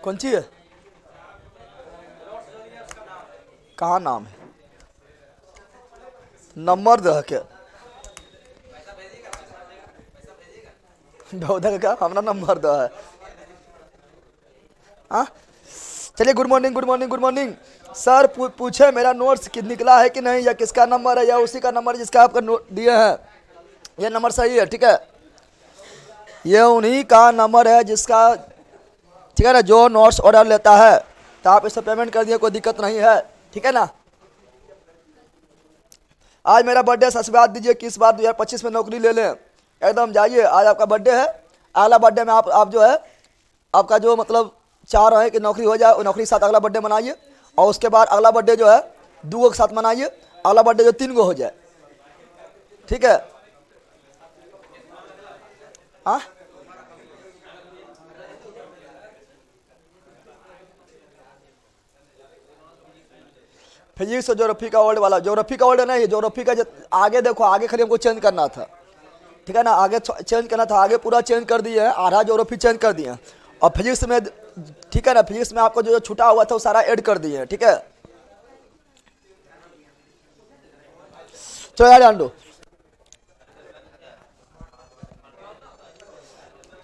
कौन सी है? कहाँ नाम है? नंबर दे के उधर का हमारा नंबर दो है। हाँ चलिए, good morning good morning good morning sir. पूछे मेरा नोट्स निकला है कि नहीं, या किसका नंबर है, या उसी का नंबर जिसका आपका नोट दिए हैं। ये नंबर सही है, ठीक है। ये उन्हीं का नंबर है जिसका, ठीक है ना, जो नोट्स ऑर्डर लेता है। तो आप इससे पेमेंट कर दिए, कोई दिक्कत नहीं है, ठीक है ना। आज मेरा बर्थडे, सच बात दीजिए किस बार 2025 में नौकरी ले लें। एकदम जाइए, आज आपका बर्थडे है। अगला बर्थडे में आप जो है, आपका जो मतलब चाह रहे हैं कि नौकरी हो जाए, नौकरी के साथ अगला बर्थडे मनाइए। और उसके बाद अगला बर्थडे जो है 2 के साथ मनाइए। अगला बर्थडे जो 3 हो जाए, ठीक है। हाँ फिजिक्स और ज्योग्राफी का वर्ड वाला, ज्योग्राफी का वर्ड नहीं है, ज्योग्राफी का आगे देखो, आगे खाली हमको चेंज करना था, ठीक है ना। आगे चेंज करना था, आगे पूरा चेंज कर दिए हैं, आधा ज्योग्राफी चेंज कर दिए हैं। और फिजिक्स में, ठीक है ना, फिजिक्स में आपको जो छूटा हुआ था वो सारा ऐड कर दिए हैं, ठीक है। चलो यार जान दो,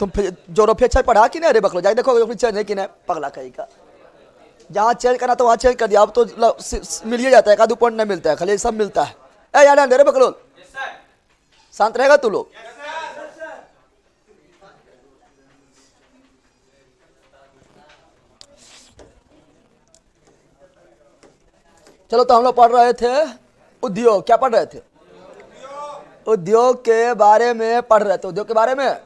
तुम ज्योग्राफी अच्छा पढ़ा कि नहीं? अरे बकलो जाए देखो ज्योग्राफी चेंज है कि नहीं, पगला कहीं का। जहाँ चेंज करना तो वहाँ चेंज कर दिया। अब तो मिल ही जाता है, 1-2 पॉइंट नहीं मिलता है, खाली सब मिलता है। ए यार रे बकलो, शांत रहेगा तू लोग। चलो, तो हम लोग पढ़ रहे थे उद्योग। क्या पढ़ रहे थे? उद्योग के बारे में पढ़ रहे थे। उद्योग के बारे में,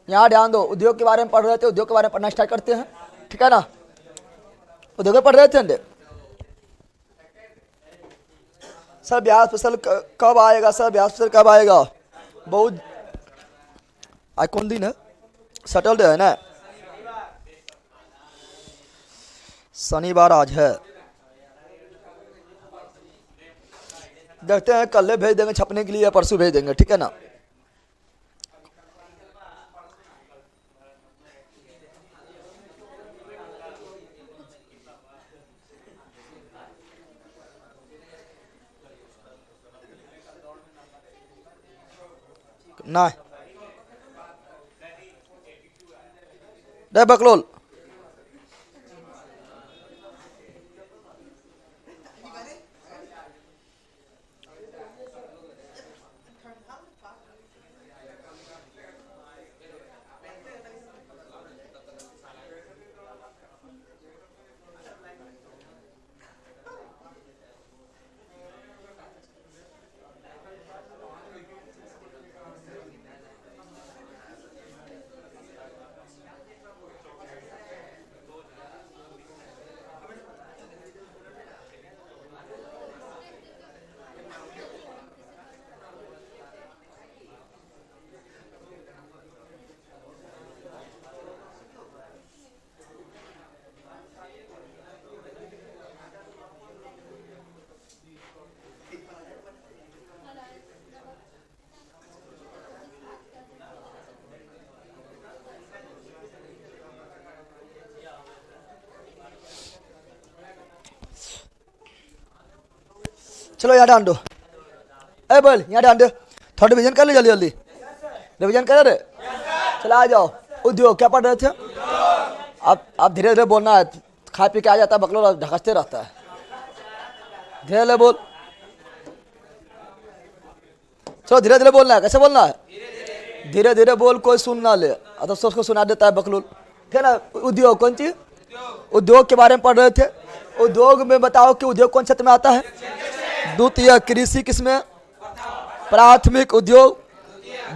यहाँ ध्यान दो, उद्योग के बारे में पढ़ रहे थे। उद्योग के बारे में पढ़ना स्टार्ट करते हैं, ठीक है ना। उद्योग पढ़ रहे थे अंडे। सर ब्याज फसल कब आएगा? सर ब्याज फसल कब आएगा? बहुत, आज कौन दिन है? सैटरडे है ना, शनिवार आज है। देखते हैं, कल भेज देंगे छपने के लिए, परसों भेज देंगे, ठीक है ना। ना बकलोल, चलो यहाँ डाल दो। ए बोल, यहाँ डाल दो। थोड़ा रिविजन कर ले, जल्दी जल्दी रिविजन कर रहे। चलो आ जाओ। उद्योग क्या पढ़ रहे थे? आप धीरे धीरे बोलना है, खा पी के आ जाता है बकलो, ढकसते रहता है। धीरे धीरे बोल, चलो धीरे धीरे बोलना है। कैसे बोलना है? धीरे धीरे बोल, कोई सुन ना ले, तो सोच को सुना देता है बकलूल, ठीक है ना। उद्योग कौन चीज? उद्योग के बारे में पढ़ रहे थे। उद्योग में बताओ कि उद्योग कौन क्षेत्र में आता है? द्वितीय कृषि, किसमें? प्राथमिक उद्योग,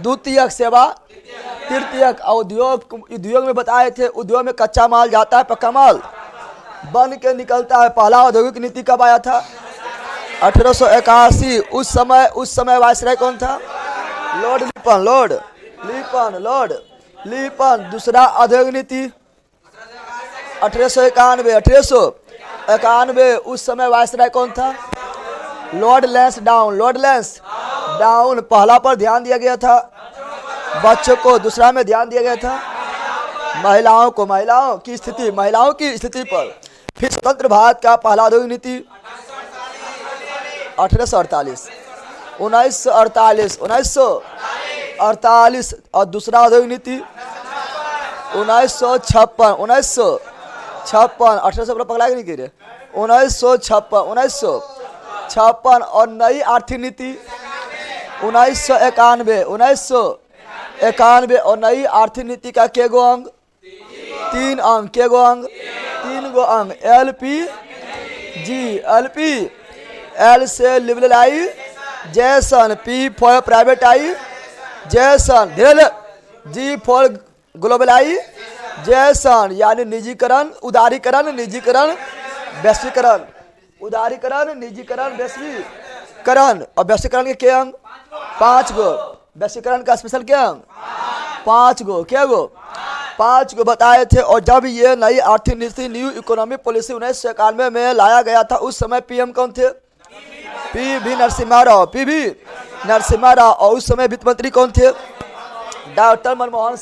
द्वितीयक सेवा, तृतीयक उद्योग। उद्योग में बताए थे, उद्योग में कच्चा माल जाता है, पक्का माल बन के निकलता है। पहला औद्योगिक नीति कब आया था? 1881। उस समय वायसराय कौन था? लॉर्ड लिपन। दूसरा औद्योगिक नीति 1891। उस समय वायसराय कौन था? लॉर्ड लैंसडाउन। पहला पर ध्यान दिया गया था। बच्चों को दूसरा में ध्यान दिया गया था महिलाओं की स्थिति पर। फिर स्वतंत्र भारत का पहला औद्योगिक नीति 1848 1948 और दूसरा औद्योगिक नीति 1956 1800 पगला के नहीं गिरे 1956 और नई आर्थिक नीति 1991 और नई आर्थिक नीति का के गो अंग 3 अंग LP L से liberalisation, P for privatisation, G for globalisation यानी निजीकरण, उदारीकरण, निजीकरण, वैश्वीकरण, उदारीकरण, निजीकरण, वैश्वीकरण। और वैश्वीकरण के अंग 5 गो, वैश्वीकरण का स्पेशल के अंग 5 गो, क्या गो 5 गो बताए थे। और जब ये नई आर्थिक नीति न्यू इकोनॉमिक पॉलिसी 1991 में लाया गया था, उस समय PM कौन थे? PV नरसिम्हा राव। और उस समय वित्त मंत्री कौन थे? डॉक्टर मनमोहन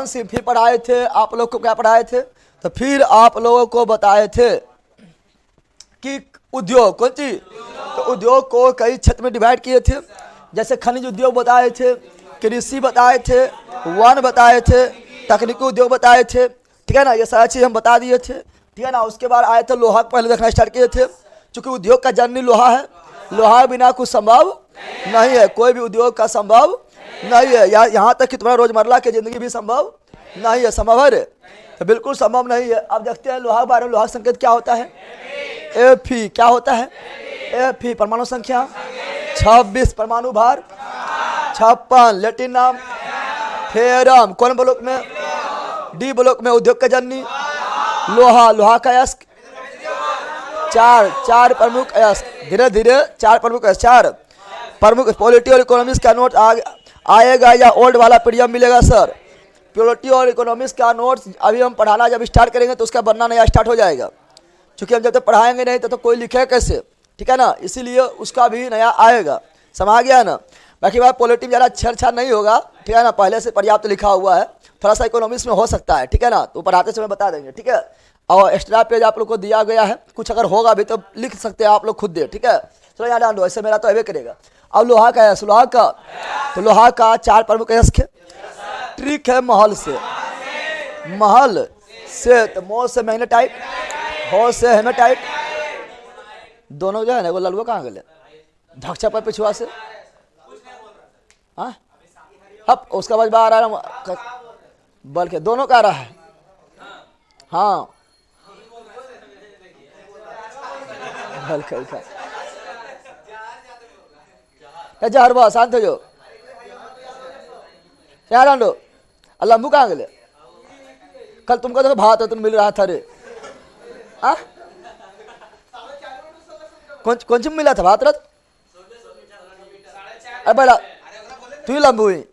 सिंह। फिर पढ़ाए थे आप लोग को, क्या पढ़ाए थे? तो फिर आप लोगों को बताए थे कि उद्योग कौन चीज, तो उद्योग को कई क्षेत्र में डिवाइड किए थे। जैसे खनिज उद्योग बताए थे, कृषि बताए थे, वन बताए थे, तकनीकी उद्योग बताए थे, ठीक है ना, ये सारी चीज हम बता दिए थे, ठीक है ना। उसके बाद आए थे लोहा, पहले देखना स्टार्ट किए थे, क्योंकि उद्योग का जननी लोहा है, लोहा बिना कुछ संभव नहीं है, कोई भी उद्योग का संभव नहीं है। यहाँ तक कि तुम्हारा रोजमर्रा की जिंदगी भी संभव नहीं है, संभव है रे, तो बिल्कुल संभव नहीं है। अब देखते हैं लोहा के बारे में। लोहा संकेत क्या होता है? Fe। क्या होता है? Fe। परमाणु संख्या 26, परमाणु भार 56, लैटिन नाम फेरम। कौन ब्लॉक में? D ब्लॉक में। उद्योग का जननी लोहा का अयस्क 4 प्रमुख अयस्क, धीरे धीरे 4 प्रमुख अयस्क, 4 प्रमुख। पॉलिटी और इकोनॉमिक्स का नोट आएगा या ओल्ड वाला पीडीएफ मिलेगा सर? पॉलिटी और इकोनॉमिक्स का नोट्स अभी हम पढ़ाना जब स्टार्ट करेंगे तो उसका बनना नया स्टार्ट हो जाएगा, क्योंकि हम जब तक पढ़ाएंगे नहीं तो कोई लिखेगा कैसे, ठीक है ना, इसीलिए उसका भी नया आएगा। समझ गया ना? बाकी बात पॉलिटी में ज़्यादा छेड़छाड़ नहीं होगा, ठीक है ना, पहले से पर्याप्त लिखा हुआ है, थोड़ा सा इकोनॉमिक्स में हो सकता है, ठीक है ना, तो पढ़ाते समय बता देंगे, ठीक है। और एक्स्ट्रा पेज आप लोग को दिया गया है, कुछ अगर होगा भी तो लिख सकते हैं आप लोग खुद दे, ठीक है। चलो यहाँ डाल दो, ऐसे मेरा तो अवे करेगा। अब लोहा का है, तो लोहा का 4 प्रमुख अयस्क है। ट्रिक है महल से, तो मोह से मैग्नेटाइट, हो से हेमेटाइट, दोनों जो है ना, वो ललुआ कहाँ गए? ढक्चा पर पिछुआ से, हाँ हप, उसका बाद बाहर आ रहा बल के, दोनों का आ रहा है, हाँ बल का जहरबा शांत हो जो यार आंडो। लंबू कहाँ गए? कल तुमको तो भात तुम मिल रहा था रे, हाँ कौन सी मिला था भात रथ? अरे बड़ा तू ही लंबू हुई,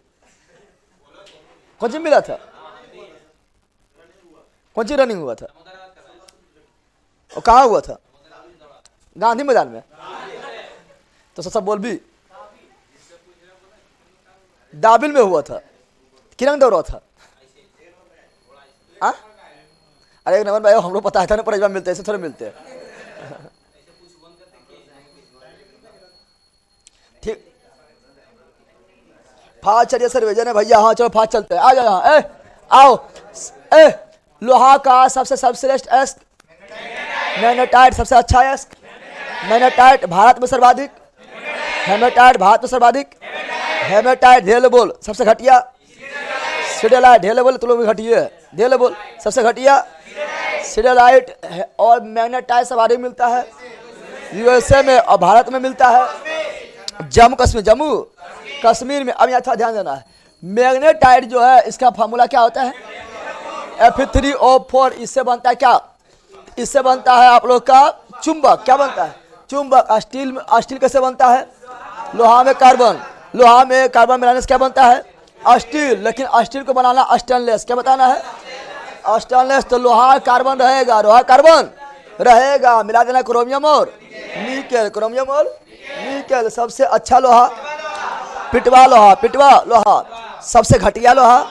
कौन सी मिला था? कौन सी रनिंग हुआ था? और कहाँ हुआ था? गांधी मैदान में। तो सब बोल भी दाबिल में हुआ था, किरंग दौरा था, हाँ? अरे नमन भाई हम लोग पता है था ना, पर मिलते ऐसे थोड़े मिलते हैं, ठीक। फास्ट चलिए सर, भेजा भैया, हाँ चलो फास्ट चलते हैं, आ जाओ यहाँ, आओ। लोहा का सबसे सर्वश्रेष्ठ अयस्क मैग्नेटाइट, सबसे अच्छा अयस्क मैग्नेटाइट, भारत में सर्वाधिक हेमेटाइट, भारत में सर्वाधिक हेमेटाइट। ढेले बोल सबसे घटिया सिडेलाइट, ढेले बोल तुम लोग भी घटिया, ढेले बोल सबसे घटिया सिडेलाइट। और मैग्नेटाइट सर्वाधिक मिलता है USA में, और भारत में मिलता है जम्मू कश्मीर में। अब यहाँ थोड़ा ध्यान देना है, मैग्नेटाइट जो है इसका फार्मूला क्या होता है? Fe3O4। इससे बनता है क्या? इससे बनता है आप लोग का चुंबक। क्या बनता है? चुंबक। स्टील कैसे बनता है? लोहा में कार्बन मिलाने से क्या बनता है? स्टील। लेकिन स्टील को बनाना स्टेनलेस, क्या बताना है? स्टेनलेस। तो लोहा कार्बन रहेगा, मिला देना क्रोमियम और निकेल, सबसे अच्छा लोहा पिटवा लोहा, पिटवा लोहा, सबसे घटिया लोहा,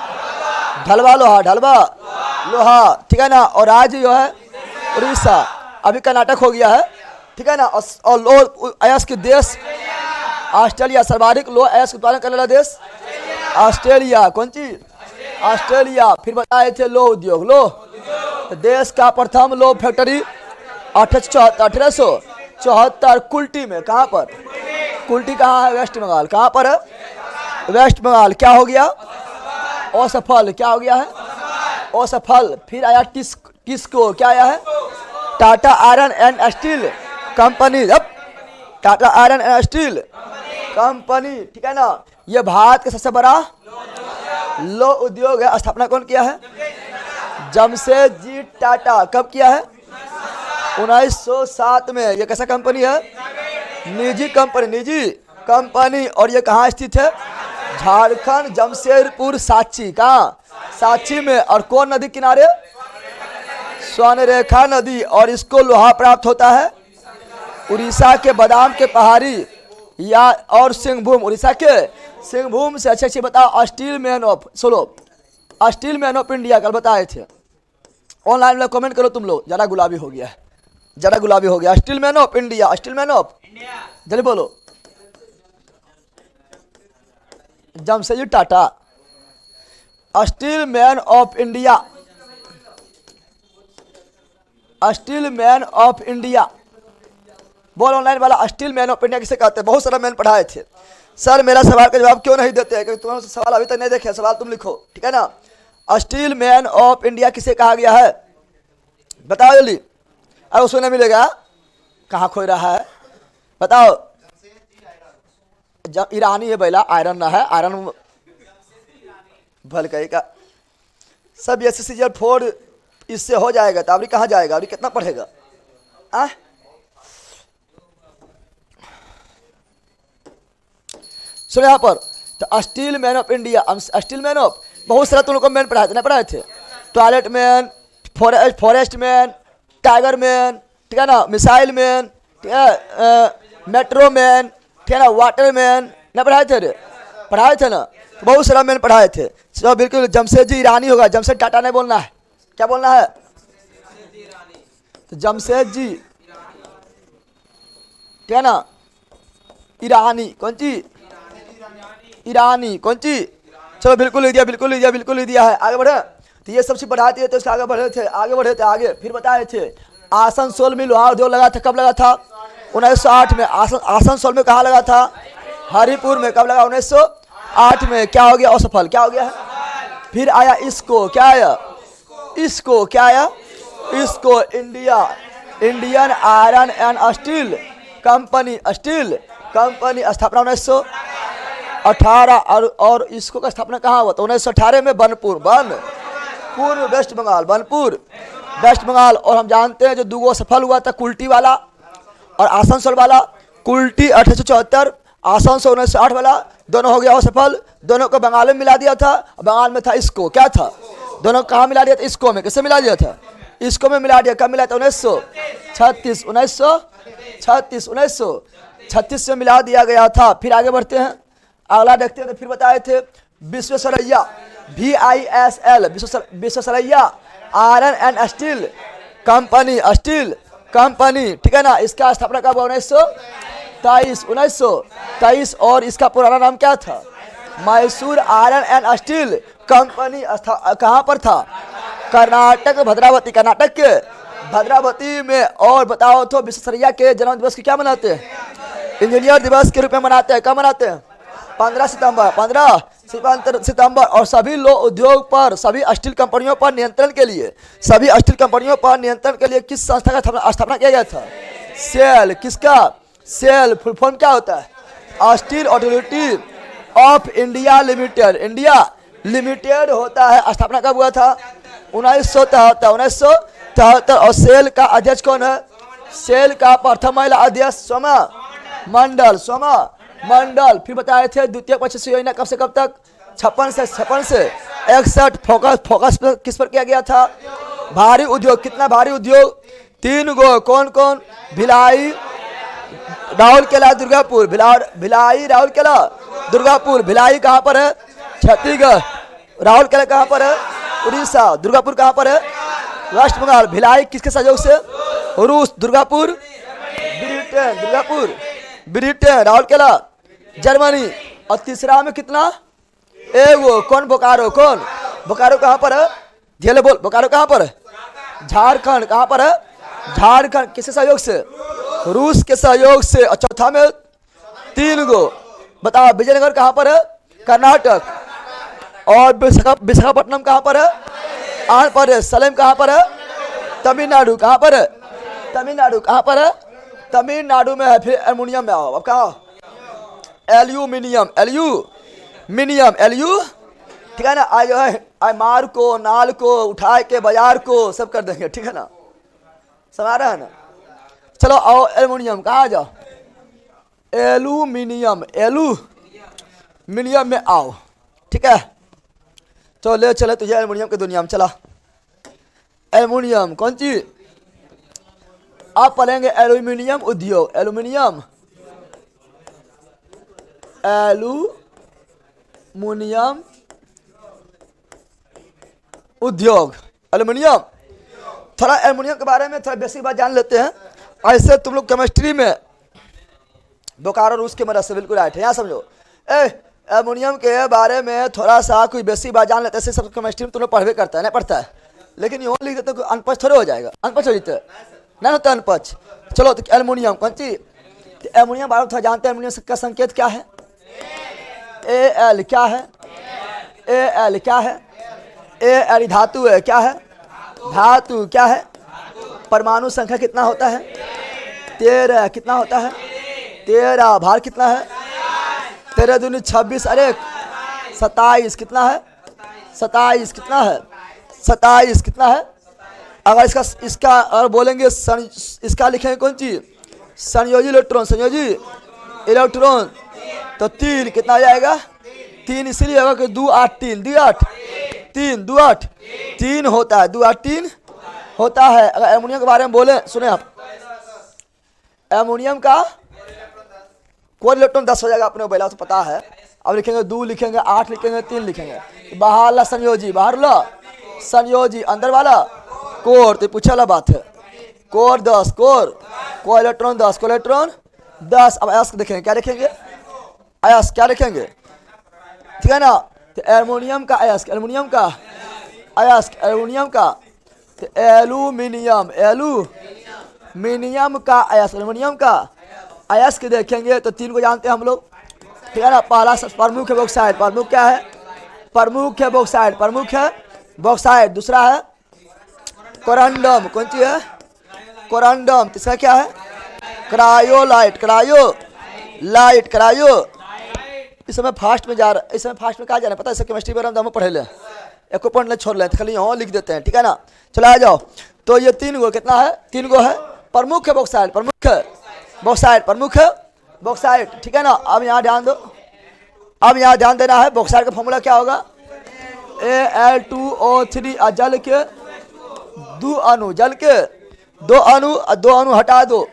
ढलवा लोहा, ढलवा लोहा, ठीक है ना। और राज्य जो है उड़ीसा, अभी कर्नाटक हो गया है, ठीक है ना। और लो अयस्क देश ऑस्ट्रेलिया, सर्वाधिक लो अयस्क उत्पादन करने वाला देश ऑस्ट्रेलिया, कौन चीज ऑस्ट्रेलिया। फिर बताए थे लो उद्योग, लो देश का प्रथम लो फैक्ट्री 1874 कुल्टी में, कहाँ पर कुल्टी, कहाँ है वेस्ट बंगाल, कहाँ पर है वेस्ट बंगाल। क्या हो गया असफल, क्या हो गया है असफल। फिर आया टिस्को, क्या आया है Tata iron and steel company, अब Tata iron and steel company, ठीक है ना। ये भारत का सबसे बड़ा लो उद्योग है। स्थापना कौन किया है जमशेदजी टाटा, कब किया है 1907 में। ये कैसा कंपनी है निजी कंपनी, निजी कंपनी। और ये कहाँ स्थित है झारखंड, जमशेदपुर, सांची, कहाँ सांची में। और कौन नदी किनारे स्वर्णरेखा नदी। और इसको लोहा प्राप्त होता है उड़ीसा के बादाम के पहाड़ी या और सिंहभूम, उड़ीसा के सिंहभूम से। अच्छे बताओ स्टील मैन ऑफ, सुनो स्टील मैन ऑफ इंडिया कल बताए थे। ऑनलाइन में कमेंट करो तुम लोग, ज़्यादा गुलाबी हो गया है, ज़्यादा गुलाबी हो गया। Steel man of India, steel man of जल्दी बोलो Jamshedji Tata, steel man of India, steel man of India. बोल ऑनलाइन वाला स्टील मैन ऑफ इंडिया किसे कहते हैं। बहुत सारा मैन पढ़ाए थे सर, मेरा सवाल का जवाब क्यों नहीं देते हैं, क्योंकि तुम्हारा सवाल अभी तक नहीं देखे, सवाल तुम लिखो, ठीक है ना। स्टील मैन ऑफ इंडिया किसे कहा गया है बताओ जल्दी। अब सुनने मिलेगा कहाँ खोज रहा है बताओ। जब ईरानी है बैला, आयरन ना है, आयरन भल कहीं का सब SSC 4 इससे हो जाएगा। तो अभी कहाँ जाएगा, अभी कितना पढ़ेगा आ? सुनो यहाँ पर तो steel man of India, steel man of बहुत सारा तुम लोग को मैन पढ़ाए थे, नहीं पढ़ाए थे। Toilet man, forest man, tiger man, ठीक है ना, मिसाइल मैन, ठीक है, मेट्रो मैन, ठीक है ना, वाटर मैन, नहीं पढ़ाए थे रे, पढ़ाए थे ना। तो बहुत सारा मैन पढ़ाए थे। तो बिल्कुल जमशेदजी ईरानी होगा, जमशेद टाटा नहीं बोलना है, क्या बोलना है तो जमशेदजी, ठीक है ना, ईरानी, कौन सी ईरानी, कौन सी। चलो बिल्कुल लिख दिया, बिल्कुल लिख दिया, बिल्कुल लिख दिया है। आगे बढ़े तो ये सब चीज पढ़ाती है, तो इसके आगे बढ़े थे, आगे बढ़े थे आगे। फिर बताए थे आसनसोल में लोहा उद्योग लगा था, कब लगा था 1908 में। आसनसोल में कहाँ लगा था हरिपुर में, कब लगा 1908 में। क्या हो गया असफल, क्या हो गया है। फिर आया इसको, क्या आया इसको, क्या आया इसको India, Indian iron and steel company, steel company. स्थापना 1918 और इसको का स्थापना कहाँ हुआ था 1918 में बनपुर, बनपुर वेस्ट बंगाल, बनपुर वेस्ट बंगाल। और हम जानते हैं जो दूगो सफल हुआ था कुल्टी वाला और आसनसोल वाला। कुल्टी 1874, आसनसोल 1908 वाला, दोनों हो गया असफल। दोनों को बंगाल में मिला दिया था, बंगाल में था इसको, क्या था दोनों कहाँ मिला दिया था इसको में, किससे मिला दिया था इसको में मिला दिया। कब मिला था 1936, 1936 में मिला दिया गया था। फिर आगे बढ़ते हैं, अगला देखते हैं। तो फिर बताए थे Visvesvaraya, VISL Visvesvaraya iron and steel company, steel company, ठीक है ना। इसका स्थापना कब हुआ 1923। और इसका पुराना नाम क्या था Mysore iron and steel company. कहाँ पर था कर्नाटक, भद्रावती, कर्नाटक के भद्रावती में। और बताओ तो विश्वेश्वरैया के जन्म दिवस की क्या मनाते हैं इंजीनियर दिवस के रूप में मनाते हैं। कब मनाते हैं 15 सितंबर, 15 सितंबर। और सभी लो उद्योग पर, सभी स्टील कंपनियों पर नियंत्रण के लिए, सभी स्टील कंपनियों पर नियंत्रण के लिए किस संस्था का स्थापना किया गया था सेल। किसका सेल फुल फॉर्म क्या होता है steel authority of India limited, India limited होता है। स्थापना कब हुआ था 1973। और सेल का अध्यक्ष कौन है सेल का प्रथम महिला अध्यक्ष सोमा मंडल, सोमा मंडल। फिर बताए थे द्वितीय पंचवर्षीय योजना कब से कब तक 56 से 61। फोकस किस पर किया गया था भारी उद्योग। कितना भारी उद्योग 3 गो, कौन कौन भिलाई, राहुल केला दुर्गापुर, भिलाई राहुल केला दुर्गापुर। भिलाई कहाँ पर है? छत्तीसगढ़। राहुल केला कहाँ पर है? उड़ीसा। दुर्गापुर कहाँ पर है? वेस्ट बंगाल। भिलाई किसके सहयोग से? रूस। दुर्गापुर ब्रिटेन। दुर्गापुर ब्रिटेन। राहुल केला जर्मनी। और तीसरा में कितना? एगो। कौन? बोकारो। कौन? बोकारो कहाँ पर है? धीरे बोल। बोकारो कहाँ पर है? झारखंड। कहाँ पर है? झारखंड। किसके सहयोग से? रूस के सहयोग से। और चौथा में 3 गो। बताओ विजयनगर कहाँ पर है? कर्नाटक। और विशाखापट्टनम कहाँ पर है? आंध्र प्रदेश। सलेम कहाँ पर है? तमिलनाडु। कहाँ पर है? तमिलनाडु। कहाँ पर है? तमिलनाडु में है। फिर एल्युमिनियम में आओ। अब कहा एल्यूमिनियम। एल्यूमिनियम। एल्यू ठीक है ना। आज मार को, नाल को, उठाए के, बाजार को सब कर देंगे। ठीक है ना, समझ रहा है ना। चलो आओ एल्युमिनियम। कहाँ जाओ? एल्यूमिनियम। एल्यूमिनियम में आओ। ठीक है, तो ले चले तुझे एल्युमिनियम की दुनिया में। चला एल्युमिनियम कौन चीज? आप पढ़ेंगे एल्युमिनियम उद्योग। एल्युमिनियम उद्योग। एल्युमिनियम। थोड़ा एल्युमिनियम के बारे में थोड़ा बेसिक बात जान लेते हैं। ऐसे तुम लोग केमिस्ट्री में बोकारो रूस के मदद से बिल्कुल राइट है। यहाँ समझो एल्युमिनियम के बारे में थोड़ा सा कोई बेसिक बात जान लेते हैं। सब केमिस्ट्री में तुम लोग पढ़वे करता है, नहीं पढ़ता है, लेकिन यूँ लिख देते तो अनपढ़ थोड़े हो जाएगा। अनपढ़ हो जाते नहीं होता अनपढ़। चलो तो एल्युमिनियम कौन चीज? एल्युमिनियम बारे में थोड़ा जानते हैं। एल्युमिनियम का संकेत क्या है? Al क्या है? Al क्या है? Al धातु है। क्या है? धातु। क्या है? परमाणु संख्या कितना होता है? 13। कितना होता है? 13। भार कितना है? 13 दूनी 26। अरे 27। कितना है? 27। कितना है? 27। कितना है? अगर इसका अगर बोलेंगे इसका लिखेंगे कौन चीज? संयोजी इलेक्ट्रॉन। संयोजी इलेक्ट्रॉन। तो 3 कितना आ जाएगा? 3 इसलिए होगा कि 2 8 3 2 8 3 2 8 3 होता है। 2 8 3 होता है। अगर एल्युमिनियम के बारे में बोले, सुने आप, एल्युमिनियम का कोई इलेक्ट्रॉन 10 हो जाएगा। अपने बेला तो पता है। अब लिखेंगे 2 लिखेंगे 8 लिखेंगे 3 लिखेंगे। बाहर ला संयोजी, बाहर ला संयोजी, अंदर वाला कोर। तो पूछे वाला बात है। कोर 10 कोर, को इलेक्ट्रॉन 10 को इलेक्ट्रॉन 10। अब अयस्क देखेंगे। क्या देखेंगे? अयस्क। क्या लिखेंगे? ठीक है ना। तो एल्युमिनियम का अयस्क। एल्युमिनियम का अयस्क। एल्युमिनियम का तो एल्यूमिनियम। एल्यूमिनियम का अयस्क। एल्युमिनियम का अयस्क देखेंगे तो 3 को जानते हैं हम लोग। ठीक है ना। पहला प्रमुख है बॉक्साइड। प्रमुख क्या है? प्रमुख है बॉक्साइड। प्रमुख है बॉक्साइड। दूसरा है कोरंडम। कौन चीज है? कोरंडम। तीसरा क्या है? क्रायोलाइट। क्रायोलाइट। क्रायो। इस समय फास्ट में जा रहा है। इस समय फास्ट में कहा जा रहा है पता है? केमिस्ट्री बारे में हम पढ़े ले, एक पॉइंट नहीं छोड़ ले, खाली यहाँ लिख देते हैं। ठीक है ना। चलो आ जाओ। तो ये 3 गो कितना है? 3 गो है। प्रमुख है बॉक्साइड। प्रमुख है बॉक्साइड। प्रमुख है बॉक्साइड। ठीक है ना। अब यहाँ ध्यान दो। अब यहाँ ध्यान देना है। बॉक्साइड का फॉर्मूला क्या होगा? Al2O3। जल के 2 अणु, जल के 2 अणु, 2 अणु हटा दो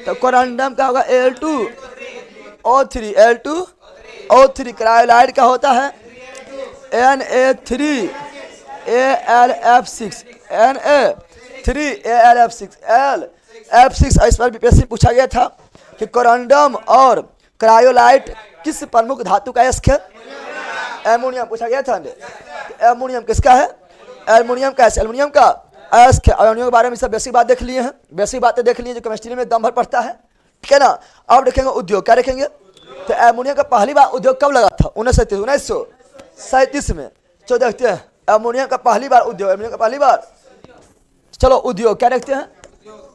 तो कोरंडम का होगा Al2O3। Al2O3। क्रायोलाइड का होता है Na3AlF6। Na3AlF6। F6। इस पर बीपीएससी पूछा गया था कि कोरंडम और क्रायोलाइट किस प्रमुख धातु का अयस्क है? एल्युमिनियम पूछा गया था। एल्युमिनियम किसका है? एल्युमिनियम का एल्युमिनियम का अयस्क है। एल्युमिनियम के बारे में सब बेसिक बात देख लिए हैं। बेसिक बातें देख लिए जो केमिस्ट्री में दम भर पड़ता है। ठीक है ना। अब देखेंगे उद्योग। क्या देखेंगे? तो एल्युमिनियम का पहली बार उद्योग कब लगा था? 1937 में। तो देखते हैं एल्युमिनियम का पहली बार उद्योग। एल्युमिनियम का पहली बार। चलो उद्योग क्या देखते हैं?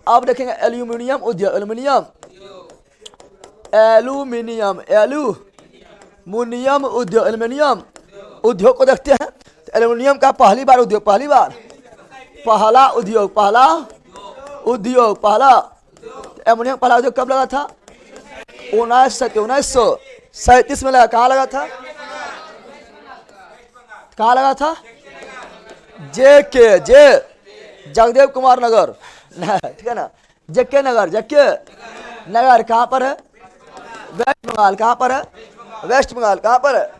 अब देखेंगे एल्युमिनियम उद्योग। एल्युमिनियम एल्यूमिनियम एल्यूमिनियम उद्योग। एल्युमिनियम उद्योग को देखते हैं। तो एल्युमिनियम का पहली बार उद्योग। पहली बार पहला उद्योग। पहला उद्योग। पहला एल्युमिनियम पहला उद्योग कब लगा था? 1937 में लगा। कहाँ लगा था? कहाँ लगा था? जगदेव कुमार नगर। ठीक है ना। जेके नगर। जेके नगर कहाँ पर है? वेस्ट बंगाल। कहाँ पर है? वेस्ट बंगाल। कहाँ पर है?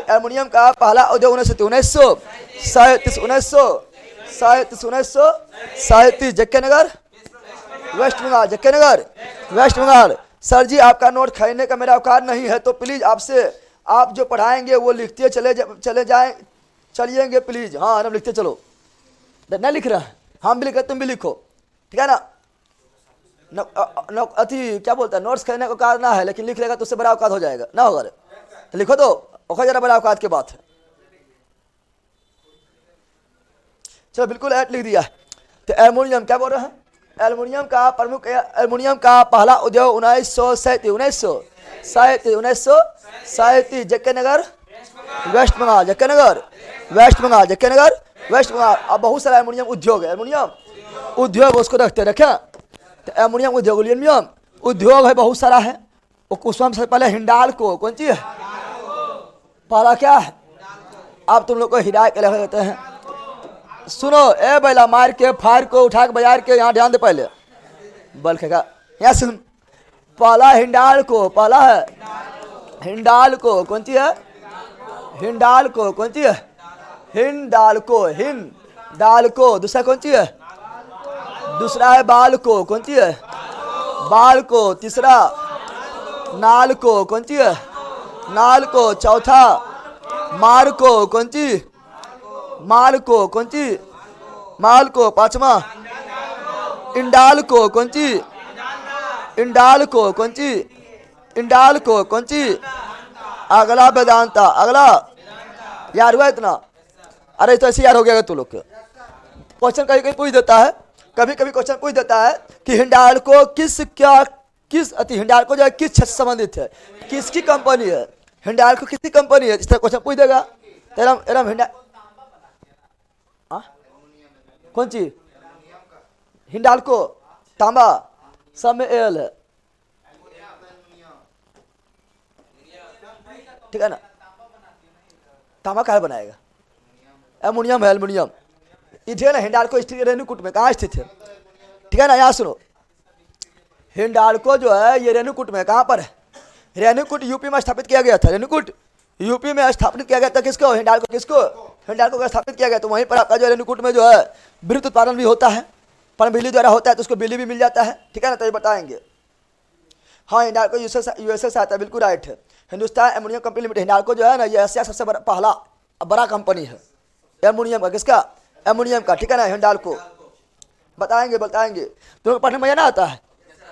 एल्युमिनियम का पहला उद्योग 1937 जक्के नगर, वेस्ट बंगाल। जक्के नगर, वेस्ट बंगाल। सर जी आपका नोट खरीदने का मेरा औकात नहीं है, तो प्लीज आपसे आप जो पढ़ाएंगे वो लिखते चले जाएं, चलिएंगे प्लीज। हाँ हम लिखते चलो, नहीं लिख रहा है, हम भी लिख रहे, तुम भी लिखो, ठीक है ना? अति क्या बोलता है, नोट्स खरीदने का औकात ना है, लेकिन लिख लेगा तो उससे बड़ा औकात हो जाएगा ना होगा? तो लिखो तो औकात, जरा बड़ा औकात की बात है। चलो बिल्कुल ऐड लिख दिया। तो एल्युमिनियम क्या बोल रहे हैं? एल्युमिनियम का प्रमुख, एल्युमिनियम का पहला उद्योग 1937 जक्के नगर, वेस्ट बंगाल। जक्के नगर, वेस्ट बंगाल। जक्के नगर, वेस्ट बंगाल। अब बहुत सारा एल्युमिनियम उद्योग है, एल्युमिनियम उद्योग उसको रखते रखें। तो एल्युमिनियम उद्योग, एल्युमिनियम उद्योग है बहुत सारा है। उसमें सबसे पहले हिंडाल्को, कौन चीज है? पहला क्या है? अब तुम लोग को हिदायत के लिखे देते हैं, सुनो ए बैला, मार के फाड़ को उठा के बाजार के, यहाँ ध्यान दे पहले बल खेगा, यहाँ सुन। पहला हिंडाल्को, पहला है हिंडाल्को, कौन चीज है? हिंडाल्को, कौन चीज है? हिंडाल्को, हिंडाल्को। दूसरा कौन चीज है? दूसरा है बाल्को, कौन चीज है? बाल्को। तीसरा नाल्को, कौन चीज है? नाल्को। चौथा मार्को, कौन चीज? मार्को, कौन चीज? माल्को। पांचवा इंडाल्को, कौन चीज? इंडाल्को, कौन चीज? इंडाल्को, कौन चीज? अगला वेदांता। अगला यार हुआ इतना? अरे तो ऐसे यार हो गया तू लोग के। क्वेश्चन कहीं कहीं पूछ देता है, कभी कभी क्वेश्चन पूछ देता है कि हिंडाल्को किस हिंडाल्को जो है किस क्षेत्र से संबंधित है, किसकी कंपनी है? हिंडाल्को किसकी कंपनी है? इस तरह क्वेश्चन पूछ देगा। एरम हिंडा कौन चीज? हिंडाल्को तांबा, सब में एल है, ठीक है ना? तांबा कहाँ बनाएगा? एल्युमिनियम है, एल्युमिनियम। ये ना हिंडाल्को स्थित रेणुकूट में कहाँ स्थित है, ठीक है ना? यहाँ सुनो, हिंडाल्को जो है ये रेणुकूट में, कहाँ पर है? रेणुकूट यूपी में स्थापित किया गया था। रेणुकूट यूपी में स्थापित किया गया था। किसको? हिंडाल्को। किसको? हिंडाल्को को स्थापित किया गया। तो वहीं पर आपका जो रेणुकूट में जो है विद्युत उत्पादन भी होता है, पर बिजली द्वारा होता है, तो उसको बिजली भी मिल जाता है, ठीक है ना? तो ये बताएंगे। हाँ हिंडाल्को यूएसए से आता है, बिल्कुल राइट है। Hindustan aluminium company limited, Hindalco जो है ना ये एशिया सबसे पहला बड़ा कंपनी है एल्युमिनियम का। किसका? एल्युमिनियम का, ठीक है ना? हिंडाल्को बताएंगे, बताएंगे। तुम्हें पढ़ने में मजा ना आता है?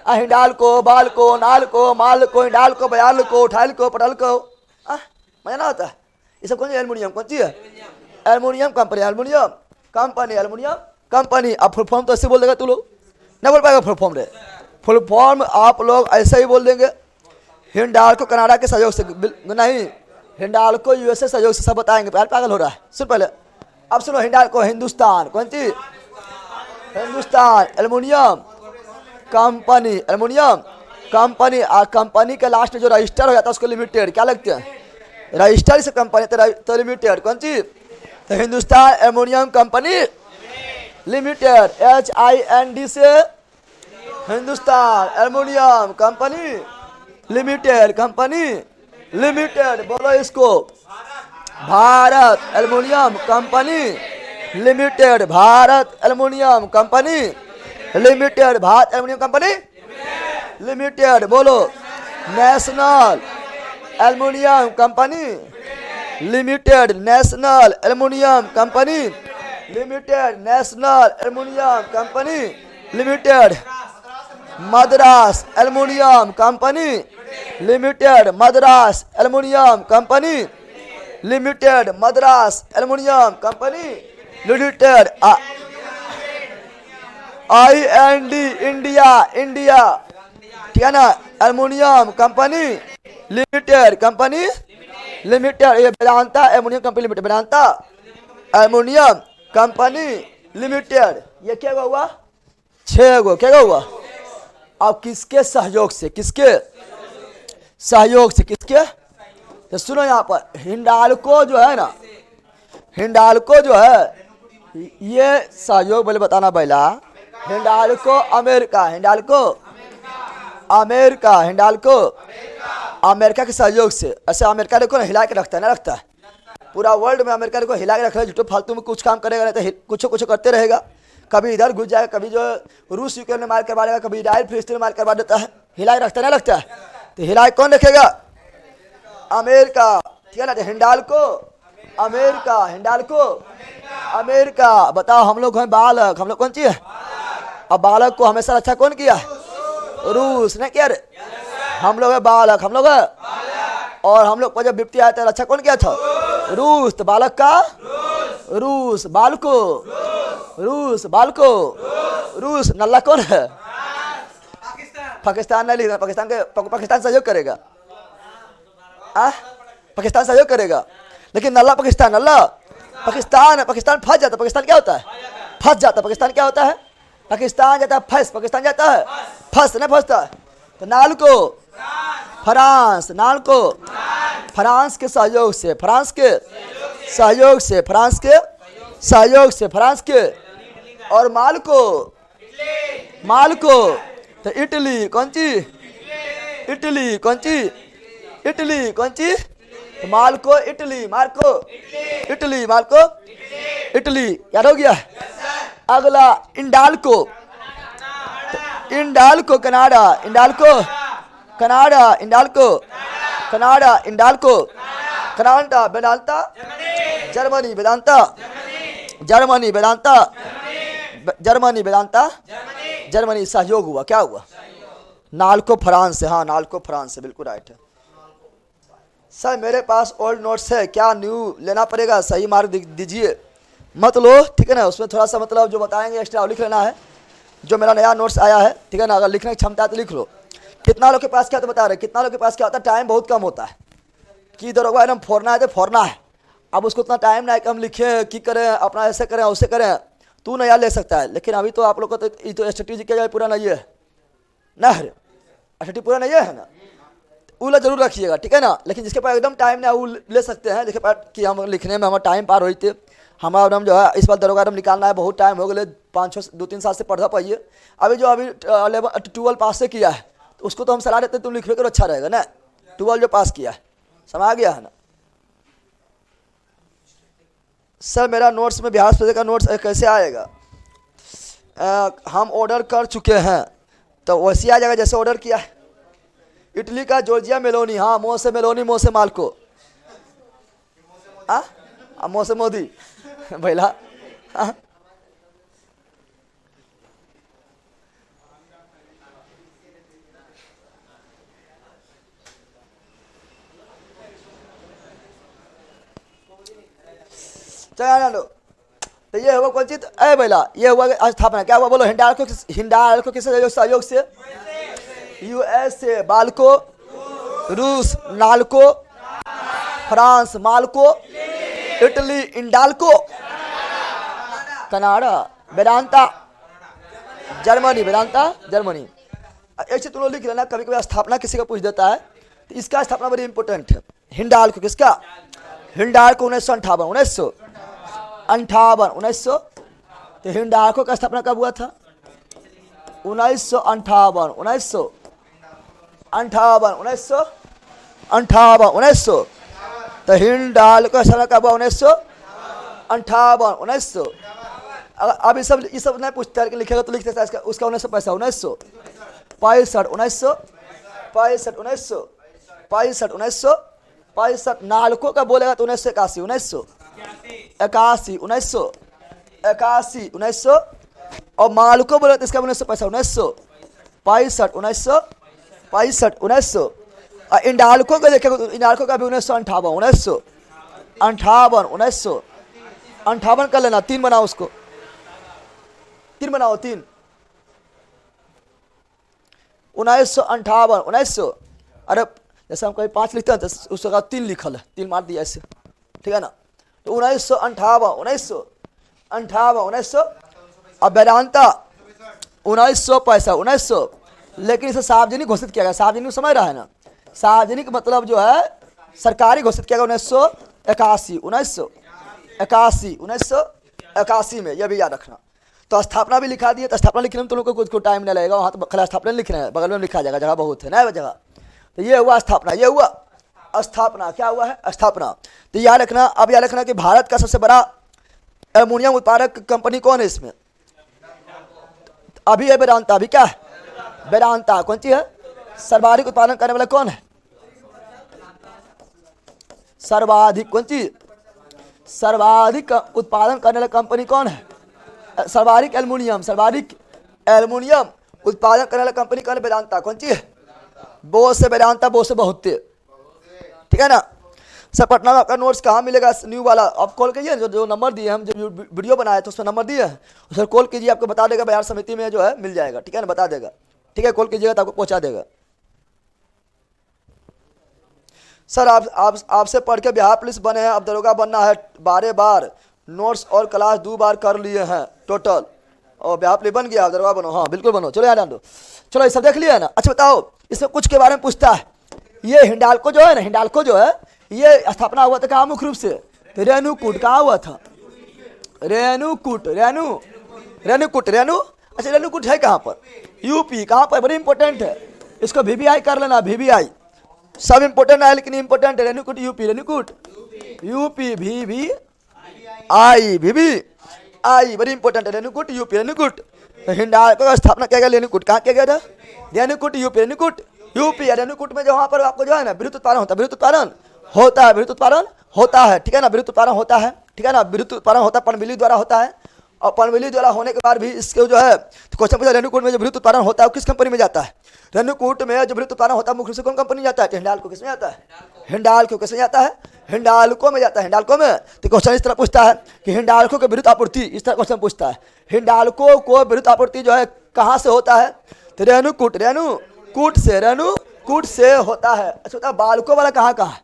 हिंडाल्को, बाल्को, नाल्को, माल्को, हिंडाल्को, बयाल्को, उठाल्को, पटल्को, मजा ना आता है? ये सब कौन सी एल्युमिनियम, कौन सी है? Aluminium company, aluminium company, aluminium company. अब फुल फॉर्म तो ऐसे बोल देगा तू लोग, नहीं बोल पाएगा फुल फॉर्म रे। फुल फॉर्म आप लोग ऐसे ही बोल देंगे। हिंडाल्को कनाडा के सहयोग से नहीं, हिंडाल्को यूएसए सहयोग से, सब बताएंगे। पागल हो रहा है, सुन पहले। अब सुनो, हिंडाल्को हिंदुस्तान, कौन सी? Hindustan aluminium company, aluminium company. और कंपनी के लास्ट में जो रजिस्टर हो जाता है उसको लिमिटेड क्या लगते हैं? रजिस्टर से कंपनी तो लिमिटेड, कौन सी? तो Hindustan aluminium company limited, HIND से Hindustan aluminium company limited, company limited. बोलो इसको, Bharat aluminium company limited, Bharat aluminium company limited, Bharat aluminium company limited. बोलो, national aluminium company limited, national aluminium company limited, national aluminium company limited. Madras aluminium company limited, Madras aluminium company limited, Madras aluminium company limited. IND India, India, ठीक है ना? Aluminium company limited, company limited. ये Vedanta aluminium company limited, Vedanta aluminium company limited. ये क्या हुआ? 6 गो। क्या हुआ? अब किसके सहयोग से? किसके सहयोग से? किसके? तो सुनो यहाँ पर, हिंडाल्को जो है ना, हिंडाल्को जो है ये सहयोग बोले बताना पहला। Hindalco America, Hindalco America, Hindalco America के सहयोग से। ऐसे अमेरिका देखो ना हिला के रखता है, ना रखता है, पूरा वर्ल्ड में अमेरिका को हिला के रख रहा है। झूठे फालतू में कुछ काम करेगा नहीं तो कुछ कुछ करते रहेगा, कभी इधर घुस जाएगा, कभी जो रूस यूक्रेन में मार करवा देगा, कभी इजराइल फिलिस्तीन में मार करवा देता है, हिला के रखता है, ना रखता है। तो हिला कौन रखेगा? अमेरिका, ठीक है ना। Hindalco America, Hindalco America. बताओ हम लोग हैं बालक, हम लोग कौन चीज है? अब बालक को हमेशा अच्छा कौन किया? रूस ने किया रे। हम लोग है बालक, हम लोग है, और हम लोग को जब विपत्ति आया था अच्छा कौन किया था? रूस। तो बालक का रूस, बालको रूस, बालको रूस। नल्ला कौन है? पाकिस्तान नहीं लिखना, पाकिस्तान सहयोग करेगा, पाकिस्तान सहयोग करेगा, लेकिन नल्ला पाकिस्तान, नल्ला पाकिस्तान है। पाकिस्तान फंस जाता, पाकिस्तान क्या होता है? फंस जाता। पाकिस्तान क्या होता है? पाकिस्तान जाता है फंस, पाकिस्तान जाता है फंस, नहीं फंसता। तो नालको फ्रांस, नालको फ्रांस के सहयोग से, फ्रांस के सहयोग से, फ्रांस के सहयोग से, फ्रांस के। और मालको, मालको तो इटली, कौन सी? इटली, कौन सी? इटली, कौन सी? तो MALCO Italy, MALCO Italy, MALCO Italy. याद हो गया? अगला INDALCO, INDALCO Canada, INDALCO Canada, INDALCO Canada, INDALCO Canada. Vedanta Germany, Vedanta Germany, Vedanta Germany, Vedanta Germany. सहयोग हुआ, क्या हुआ? नालको फ्रांस से, हाँ नालको फ्रांस से, बिल्कुल राइट है। सर मेरे पास ओल्ड नोट्स है, क्या न्यू लेना पड़ेगा? सही मार्क दीजिए, मत लो, ठीक है ना। उसमें थोड़ा सा मतलब जो बताएंगे एक्स्ट्रा लिख लेना है, जो मेरा नया नोट्स आया है, ठीक है ना। अगर लिखने की क्षमता है तो लिख लो। कितना लोग के पास क्या तो बता रहे, कितना लोग के पास क्या होता है? टाइम बहुत कम होता है कि इधर होगा एकदम फोड़ना है तो फोड़ना है। अब उसको उतना टाइम ना है कि हम लिखें कि करें, अपना ऐसे करें वैसे करें, तू नया ले सकता है। लेकिन अभी तो आप लोग को तो स्ट्रेटेजी क्या पूरा नहीं है ना, स्ट्रेटेजी पूरा नहीं है ना, वो जरूर रखिएगा, ठीक है ना। लेकिन जिसके पास एकदम टाइम ना वो ले सकते हैं, जिसके पास कि हम लिखने में हमारा टाइम पार हुई थे, हमारा एकदम जो है इस बार दरोगा एकदम निकालना है, बहुत टाइम हो गए, 2-3 साल से पढ़ा पाइए। अभी जो अभी 12 पास से किया है तो उसको तो हम सलाह देते हैं तुम लिखवे करो, अच्छा रहेगा ना। 12 जो पास किया है, समझ आ गया है ना। सर मेरा नोट्स में बिहार प्रदेश का नोट्स कैसे आएगा? हम ऑर्डर कर चुके हैं तो वैसे आ जाएगा जैसे ऑर्डर किया है। इटली का जॉर्जिया मेलोनी, हाँ मोह से मेलोनी, मोह से माल्को, मोह से मोदी भैला। चलो तो ये हुआ कौन चीज? अरे भैला ये हुआ स्थापना, क्या हुआ बोलो? हिंडाल्को, हिंडाल्को किस सहयोग से? यूएस से। बाल्को रूस, NALCO France, MALCO Italy, INDALCO Canada, Vedanta Germany, Vedanta Germany. ऐसे तुम लोग लिख लेना, कभी कभी स्थापना किसी का पूछ देता है तो इसका स्थापना बड़ी इंपॉर्टेंट है। हिंडाल्को किसका? हिंडाल्को 1958, 1958 तो हिंडाल्को का स्थापना कब हुआ था? 1958, 1958 तो हिंडाल्को का स्थापना कब हुआ? 1958, 1900। अब ये सब नहीं पूछता है, लिखेगा तो लिख सकता है उसका 1965, 1965। नालको का बोलेगा तो 1981, 1981 और मालको बोलेगा तो इसका 1965, 1965। और इंडाल्को को देखेगा तो इंडाल्को का भी 1958 कर लेना। 3 बनाओ उसको, 3 बनाओ, 3 1958, 1900। अरे जैसे हम कहीं 5 लिखते हैं तो उसका 3 लिखल है, 3 मार दिया ऐसे, ठीक है ना। तो 1958, 1900 और वेदांता 1965। लेकिन इसे सार्वजनिक घोषित किया गया। सार्वजनिक समझ रहा है ना, सार्वजनिक मतलब जो है सरकारी घोषित किया गया 1981 में, यह भी याद रखना। तो स्थापना भी लिखा दिए, तो स्थापना लिखने में तुम लोग को कुछ टाइम नहीं लगेगा, वहाँ तो खाली स्थापना लिखना है, बगल में लिखा जाएगा, जगह बहुत है ना जगह। तो ये हुआ स्थापना, ये हुआ स्थापना। क्या हुआ है? स्थापना। तो याद रखना, अब याद रखना कि भारत का सबसे बड़ा एल्युमिनियम उत्पादक कंपनी कौन है इसमें? अभी है वेदांता। अभी क्या है? वेदांता। कौन सी है? सर्वाधिक उत्पादन करने वाला कौन है? सर्वाधिक। कौन सी? सर्वाधिक उत्पादन करने वाला कंपनी कौन है? सर्वाधिक एल्युमिनियम, सर्वाधिक एल्युमिनियम उत्पादन करने वाला कंपनी कौन है? वेदांता। कौन सी है? बहुत से वेदांता, बहुत से बहुत, ठीक है ना। सर पटना में आपका नोट्स कहाँ मिलेगा? न्यू वाला आप कॉल कीजिए, जो नंबर दिए हम जब वीडियो बनाए तो उसमें नंबर दिए हैं, सर कॉल कीजिए, आपको बता देगा, बाजार समिति में जो है मिल जाएगा, ठीक है ना, बता देगा, ठीक है, कॉल कीजिएगा तो आपको पहुंचा देगा। सर आपसे पढ़ के बिहार पुलिस बने हैं, अब दरोगा बनना है, 12 बार नोट्स और क्लास 2 बार कर लिए हैं टोटल, और बिहार पुलिस बन गया, दरोगा बनो। हाँ बिल्कुल बनो, चलो यार दो, चलो ये सब देख लिया ना। अच्छा बताओ, इसमें कुछ के बारे में पूछता है। ये हिंडाल्को जो है ना, हिंडाल्को जो है, ये स्थापना हुआ था कहाँ मुख्य रूप से? रेणुकूट। कहाँ हुआ था? रेणुकूट। रेणुकूट। अच्छा रेणुकूट है कहाँ पर? यूपी। कहाँ पर? बड़ी इंपॉर्टेंट है, इसको VVI कर लेना, VVI सब इंपॉर्टेंट है लेकिन इंपॉर्टेंट है। Renukoot UP, Renukoot UP, VVI बड़ी इंपॉर्टेंट है। रेणुकूट यूपी, रेणुकूट। हिंडाल्को का स्थापना किया गया रेणुकूट। कहाँ किया गया था? Renukoot UP, Renukoot UP. रेणुकूट में जो वहाँ पर आपको जो है ना विद्युत उत्पादन होता है, विद्युत उत्पादन होता है, विद्युत उत्पादन होता है, ठीक है ना, विद्युत उत्पादन होता है, ठीक है ना, विद्युत उत्पादन होता है, पनबिजली द्वारा होता है। और पनबिजली द्वारा होने के बाद भी इसके जो है तो क्वेश्चन पूछा, रेणुकूट में जो विद्युत उत्पादन होता है वो किस कंपनी में जाता है? रेणुकूट में जो विद्युत उत्पादन होता है मुख्य रूप से कौन कंपनी जाता है? हिंडाल्को। किसमें जाता है? हिंडाल्को। किसमें जाता है? हिंडाल्को में जाता है, हिंडाल्को में। तो क्वेश्चन इस तरह पूछता है कि हिंडाल्को की विद्युत आपूर्ति, इस तरह क्वेश्चन पूछता है, हिंडाल्को को विद्युत आपूर्ति जो है कहाँ से होता है? तो रेणुकूट, रेणुकूट से, रेणुकूट से होता है। अच्छा बाल्को वाला कहाँ है?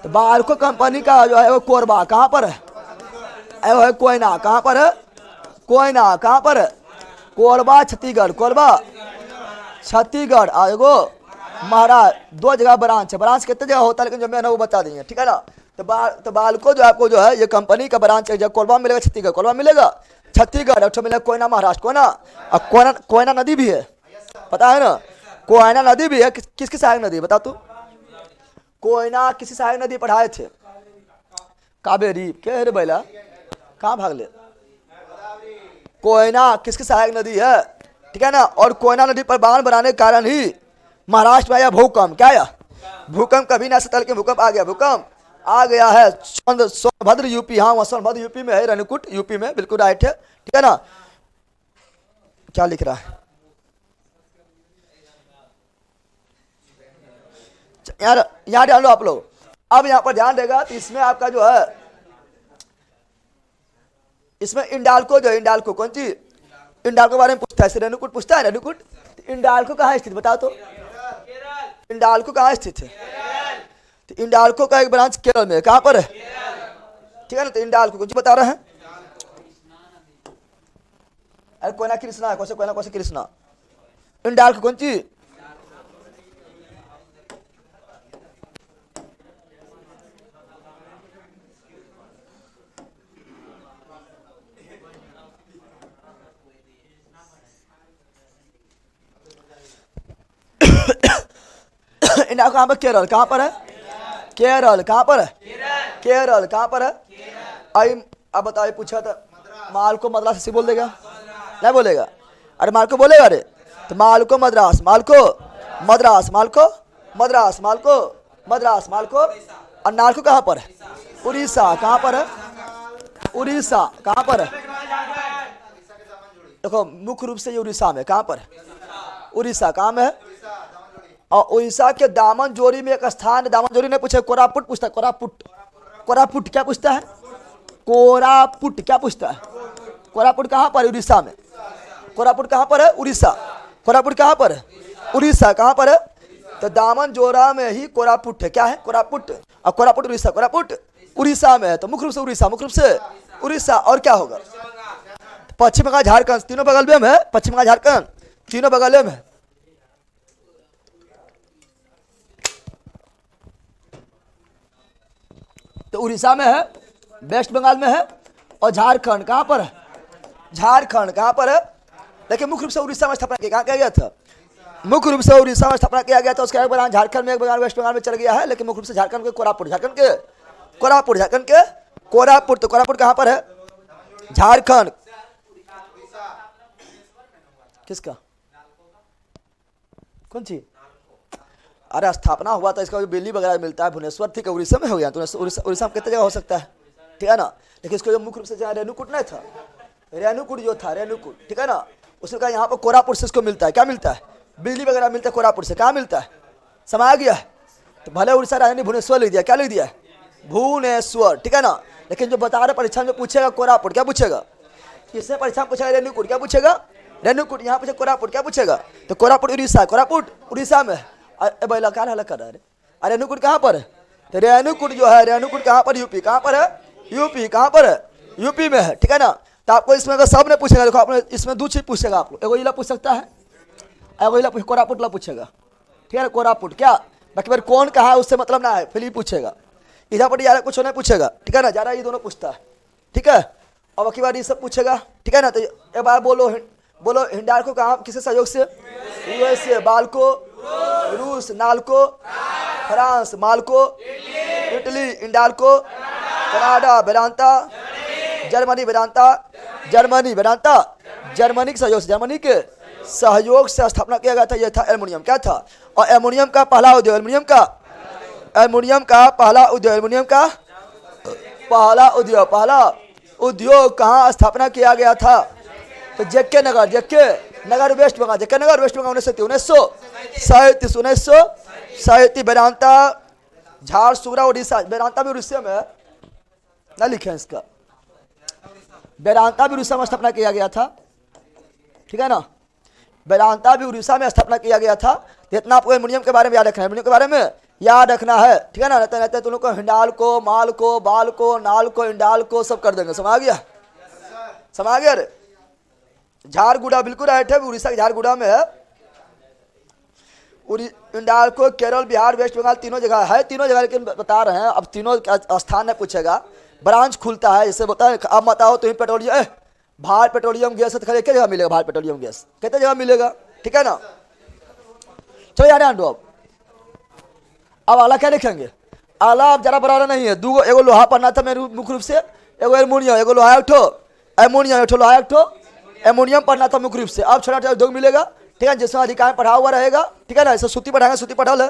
तो बाल्को कंपनी का जो है वो कोरबा। कहाँ पर है? वो है कोयना। कहाँ पर है? कोयना। कहाँ पर है? कोरबा छत्तीसगढ़, कोरबा छत्तीसगढ़। एगो महाराज 2 जगह ब्रांच है, ब्रांच कितने जगह होता है लेकिन जो मैं ना वो बता देंगे, ठीक है ना। तो बाल्को जो आपको जो है ये कंपनी का ब्रांच है, जब कोरबा मिलेगा छत्तीसगढ़, कोरबा मिलेगा छत्तीसगढ़, अच्छा मिलेगा कोयना महाराष्ट्र, कोयना। और कोयना नदी भी है, पता है ना, कोयना नदी भी है। किसकी सहायक नदी बता तू? कोयना किसी सहायक नदी पढ़ाए थे? कावेरी। क्या है रे बैला, कहाँ भाग ले? कोयना किसकी सहायक नदी है, ठीक है ना। और कोयना नदी पर बांध बनाने के कारण ही महाराष्ट्र में आया भूकंप। क्या आया? भूकंप। कभी ना सतल के भूकंप आ गया, भूकंप आ गया है। सोनभद्र यूपी, हाँ वहाँ सोनभद्र यूपी में है, रेणुकूट यूपी में, बिल्कुल राइट है, ठीक है ना। क्या लिख रहा है यार? यहाँ ध्यान लो आप लोग, अब यहाँ पर ध्यान देगा तो इसमें आपका जो है, इसमें इंडाल्को जो है, इंडाल्को कौन सी? इंडाल्को के बारे में पूछता है, रेणुकूट पूछता है, रेणुकूट। इंडाल्को कहाँ स्थित बताओ तो? इंडाल्को कहाँ स्थित है? तो इंडाल्को का एक ब्रांच केरल में, कहाँ पर है? ठीक है ना। तो इंडाल्को कुछ बता रहे हैं, अरे कोयना कृष्णा है, कौन कोयना, कौन कृष्णा। इंडाल्को कौन सी? इंडिया कहाँ पर? केरल। कहाँ पर है? केरल। कहाँ पर है? केरल। कहाँ पर है? आई अब बताओ, पूछा था माल को मद्रास से बोल देगा, नहीं बोलेगा? अरे माल को बोलेगा, अरे तो माल को मद्रास, माल को मद्रास, माल को मद्रास, माल को मद्रास, माल को। और नाल को कहाँ पर है? उड़ीसा। कहाँ पर है? उड़ीसा। कहाँ पर है? देखो मुख्य रूप से ये उड़ीसा में। कहाँ पर है? उड़ीसा। कहाँ में है? और उड़ीसा के दामनजोरी में एक स्थान, दामनजोरी ने पूछा, कोरापुट पूछता है, कोरापुट। कोरापुट क्या पूछता है? कोरापुट क्या पूछता है? कोरापुट कहाँ पर है? उड़ीसा में। कोरापुट कहाँ पर है? उड़ीसा। कोरापुट कहाँ पर है? उड़ीसा। कहाँ पर है? तो दामनजोरा में ही कोरापुट है। क्या है? कोरापुट। और कोरापुट उड़ीसा, कोरापुट उड़ीसा में है। तो मुख्य रूप से उड़ीसा, मुख्य रूप से उड़ीसा। और क्या होगा? पश्चिम बंगाल, झारखंड, तीनों बगल में है। पश्चिम बंगाल, झारखंड तीनों बगल में है। तो उड़ीसा में है, वेस्ट बंगाल में है, और झारखंड कहाँ पर है? झारखंड कहाँ पर है? लेकिन मुख्य रूप से उड़ीसा में स्थापना कहाँ किया गया था? मुख्य रूप से उड़ीसा में स्थापना किया गया था। उसके बाद झारखंड में, एक बार वेस्ट बंगाल में चल गया है, लेकिन मुख्य रूप से झारखंड के कोरापुट, झारखंड के कोरापुट, झारखंड के कोरापुट। तो कोरापुट कहाँ पर है? झारखंड। किसका? कौन सी? अरे स्थापना हुआ था इसका जो बिल्ली वगैरह मिलता है भुवनेश्वर, ठीक है, उड़ीसा में हो गया। तो उड़ीसा में कितने जगह हो सकता है, ठीक है ना। लेकिन इसको जो मुख्य रूप से जहाँ रेणुकूट नहीं था, रेणुकूट जो था, रेणुकूट, ठीक है ना, उसने कहा यहाँ पर कोरापुट से इसको मिलता है। क्या मिलता है? बिजली वगैरह मिलता है कोरापुट से। कहाँ मिलता है? समाया गया है। तो भले उड़ीसा राजधानी भुवनेश्वर लिख दिया, क्या लिख दिया है? भुवनेश्वर, ठीक है ना। लेकिन जो बता रहे परीक्षा में पूछेगा कोरापुट, क्या पूछेगा? इसने परीक्षा में पूछेगा रेणुकूट, क्या पूछेगा? रेणुकूट। यहाँ पूछे कोरापुट, क्या पूछेगा? तो कोरापुट उड़ीसा, कोरापुट उड़ीसा में। अरे भाई क्या हाल कर रहा है? अरे रेणुकूट कहाँ पर है? तो रेणुकूट जो है, रेणुकूट कहाँ पर? यूपी। कहाँ पर है? यूपी। कहाँ पर है? यूपी में है, ठीक है ना। तो आपको इसमें अगर सब ने पूछेगा, देखो आपने इसमें दो चीज पूछेगा आपको, एगो इला पूछ सकता है, एगो इला कोरापुट ला पूछेगा, ठीक है ना। कोरापुट क्या, बाकी बार कौन कहा है उससे मतलब ना है, फिर पूछेगा। इधर पर यार कुछ नहीं पूछेगा, ठीक है ना, ज़्यादा ये दोनों पूछता है, ठीक है। और बाकी बार ये सब पूछेगा, ठीक है ना। तो एक बार बोलो हिंडाल्को कहाँ, किसके सहयोग से? यूएसए। बाल्को रूस, NALCO France, MALCO Italy, INDALCO Canada, Vedanta Germany, Vedanta Germany, Vedanta Germany के सहयोग से, जर्मनी के सहयोग से स्थापना किया गया था। यह था एल्युमिनियम। क्या था? और एल्युमिनियम का पहला उद्योग, एल्युमिनियम का पहला उद्योग कहाँ स्थापना किया गया था? तो जेके नगर वेस्ट बंगाल, 1937 वेदांता झारसुगुड़ा उड़ीसा। वेदांता भी उड़ीसा में ना लिखे हैं इसका, वेदांता भी उड़ीसा में स्थापना किया गया था, ठीक है ना। वेदांता भी उड़ीसा में स्थापना किया गया था। तो इतना आपको एल्युमिनियम के बारे में याद रखना है, एल्युमिनियम के बारे में याद रखना है, ठीक है ना। रहते तुम लोग को हिंडाल्को, माल्को, बाल्को, नाल्को, इंडाल्को सब कर देंगे। समझ गया? समझ गया? अरे झारगुड़ा बिल्कुल राइट है, उड़ीसा के झारगुड़ा में है। इंडाल्को केरल, बिहार, वेस्ट बंगाल तीनों जगह है, तीनों जगह लेकिन बता रहे हैं। अब तीनों स्थान में पूछेगा, ब्रांच खुलता है, जैसे बता है। अब बताओ तो पेट्रोलियम, भारत पेट्रोलियम गैस कितने जगह मिलेगा? भारत पेट्रोलियम गैस कितने जगह मिलेगा, ठीक है ना। चलो यार आंडो, अब आला क्या लिखेंगे? आला अब जरा बराबर नहीं है, दूगो, एगो लोहा पढ़ना था मेरे मुख्य रूप से, एगो एल्युमिनियम, एगो लोहा एक ठो एमोनियम, एक ठो लोहा एक ठो एमोनियम पढ़ना था मुख्य रूप से। अब छोटा छोटा उद्योग मिलेगा, ठीक है, जिसमें अधिकार पढ़ा हुआ रहेगा, ठीक है ना। ऐसे सूती पढ़ाएंगे, सूती पढ़ा है,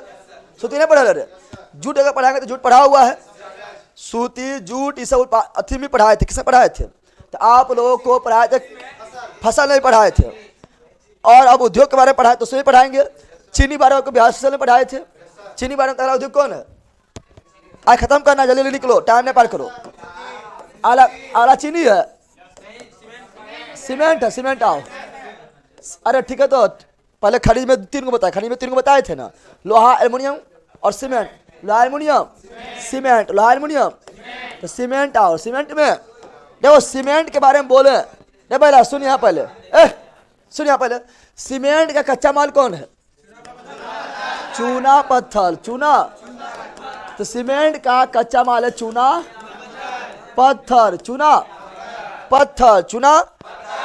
सूती नहीं पढ़ा है। जूट अगर पढ़ाएंगे तो जूट पढ़ा हुआ है, सूती जूट ये सब अथी में पढ़ाए थे। किसने पढ़ाए थे? तो आप लोगों को पढ़ाए थे, फसल नहीं पढ़ाए थे। और अब उद्योग के बारे में पढ़ाए तो उसमें पढ़ाएंगे। चीनी बारे में बिहार फसल में पढ़ाए थे। चीनी बारे में पहला उद्योग कौन है? आज खत्म करना, जल्दी निकलो, टाइम नहीं पार करो। आला चीनी है, सीमेंट है, सीमेंट। आओ, अरे ठीक है। तो पहले खनिज में तीन को बताए थे ना, लोहा, एल्युमिनियम और सीमेंट। लोहा, एल्युमिनियम, सीमेंट, लोहा, एल्युमिनियम। तो सीमेंट आओ, सीमेंट में देखो, सीमेंट के बारे में बोले नहीं पहले, सुन यहाँ पहले, सुन यहाँ पहले। सीमेंट का कच्चा माल कौन है? चूना, पत्थर, चूना। तो सीमेंट का कच्चा माल है चूना, पत्थर, चूना, पत्थर, चूना,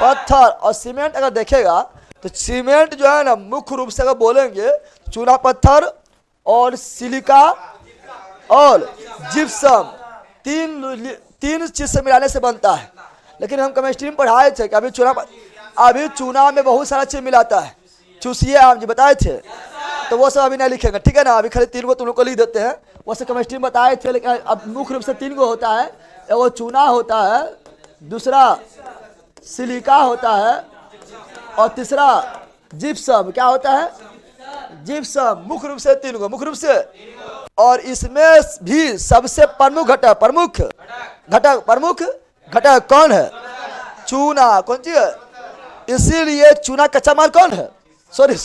पत्थर। और सीमेंट अगर देखेगा तो सीमेंट जो है ना, मुख्य रूप से अगर बोलेंगे, चूना, पत्थर और सिलिका और जिप्सम, तीन चीज से मिलाने से बनता है। लेकिन हम केमिस्ट्री में पढ़ाए थे कि अभी चूना में बहुत सारा चीज मिलाता है। चूसिए आम जी बताए थे, तो वो सब अभी नहीं लिखेंगे, ठीक है ना। अभी खाली तीन को तुम लोग को लिख देते हैं, वो सब केमिस्ट्री में बताए थे। लेकिन अब मुख्य रूप से तीन को होता है, वो चूना होता है, दूसरा सिलिका होता है, और तीसरा जिप्सम। क्या होता है? जिप्सम। मुख्य रूप से तीन को, मुख्य रूप से। और इसमें भी सबसे प्रमुख घटक कौन है? चूना। कौन सी है? इसीलिए चूना कच्चा माल कौन है? सॉरी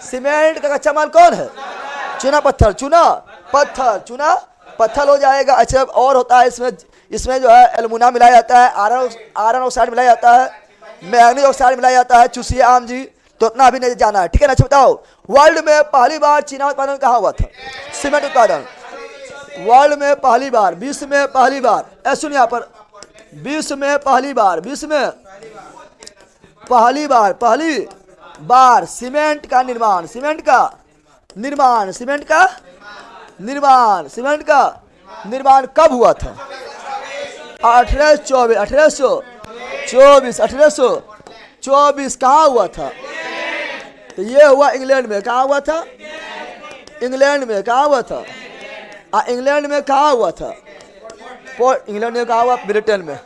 सीमेंट का कच्चा माल कौन है? चूना, पत्थर, चूना, पत्थर, चूना, पत्थर हो जाएगा। अच्छा, और होता है इसमें जो है एल्युमिना मिलाया जाता है, आयरन ऑक्साइड मिलाया जाता है, मैग्नीज ऑक्साइड मिलाया जाता है। चूसिए आम जी, तो उतना अभी नहीं जाना है, ठीक है ना। अच्छा बताओ, वर्ल्ड में पहली बार चीना उत्पादन कहाँ हुआ था? सीमेंट उत्पादन वर्ल्ड में पहली बार, विश्व में पहली बार। सुनिए यहाँ पर, विश्व में पहली बार, विश्व में पहली बार सीमेंट का निर्माण, सीमेंट का निर्माण कब हुआ था? 1824 कहाँ हुआ था? तो ये हुआ इंग्लैंड में। कहाँ हुआ था? इंग्लैंड में। कहाँ हुआ था? इंग्लैंड में कहाँ हुआ था? इंग्लैंड में कहाँ हुआ? ब्रिटेन में।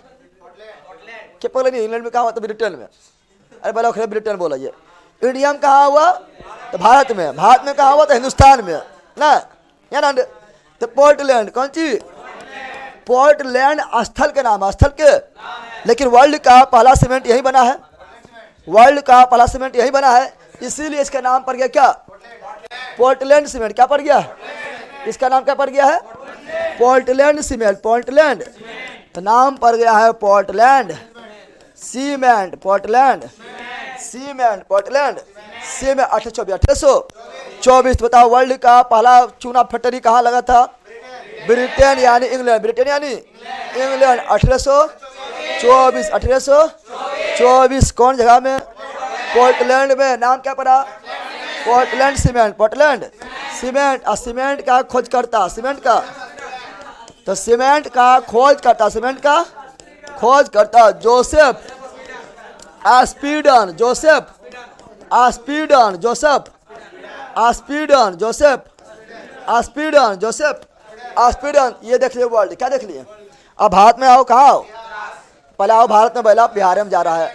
क्या पता नहीं इंग्लैंड में कहाँ हुआ था? ब्रिटेन में। अरे बोला खड़े ब्रिटेन बोला। ये इंडिया में कहाँ हुआ? तो भारत में। भारत में कहाँ हुआ? तो हिंदुस्तान में ना, या ना। तो पोर्टलैंड, कौन चीज? पोर्टलैंड स्थल के नाम, स्थल के। लेकिन वर्ल्ड का पहला सीमेंट यही बना है, वर्ल्ड का पहला सीमेंट यही बना है, इसीलिए इसका नाम पड़ गया क्या? Portland cement. क्या पड़ गया? इसका नाम क्या पड़ गया है? Portland cement. पोर्टलैंड तो नाम पड़ गया है Portland cement. Portland cement, Portland cement. 1824। बताओ वर्ल्ड का पहला चूना फैक्ट्री कहाँ लगा था? ब्रिटेन यानी इंग्लैंड, ब्रिटेन यानी इंग्लैंड। 1824 कौन जगह में? पोर्टलैंड में। नाम क्या पड़ा? Portland cement. Portland cement. और सीमेंट का खोजकर्ता, सीमेंट का, तो सीमेंट का खोजकर्ता, सीमेंट का खोजकर्ता Joseph Aspdin. Joseph Aspdin, Joseph Aspdin, Joseph Aspdin, Joseph Aspdin. ये देख लिए वर्ल्ड। क्या देख लिए? अब भारत में आओ। कहाँ आओ? पहले आओ भारत में। पहला बिहार में जा रहा है।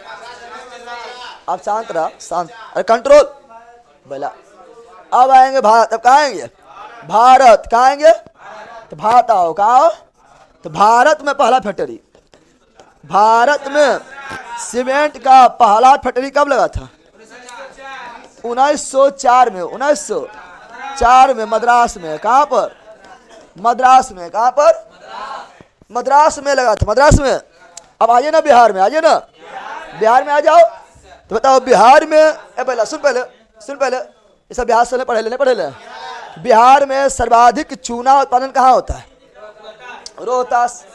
अब शांत रहा, शांत। अरे कंट्रोल बोला। अब आएंगे भारत। अब कहाँ आएंगे? भारत। कहाँ आएंगे? तो भारत आओ। कहाँ आओ? तो भारत में पहला फैक्ट्री, भारत में सीमेंट का पहला फैक्ट्री कब लगा था? 1904 में। 1904 में मद्रास में। कहाँ पर? मद्रास में। कहाँ पर? मद्रास में लगा था, मद्रास में। अब आइए ना बिहार में, आइए ना बिहार में आ जाओ। तो बताओ बिहार में, पहले सुन पहले ये सब बिहार से पढ़े ले। बिहार में सर्वाधिक चूना उत्पादन कहाँ होता है? रोहतास।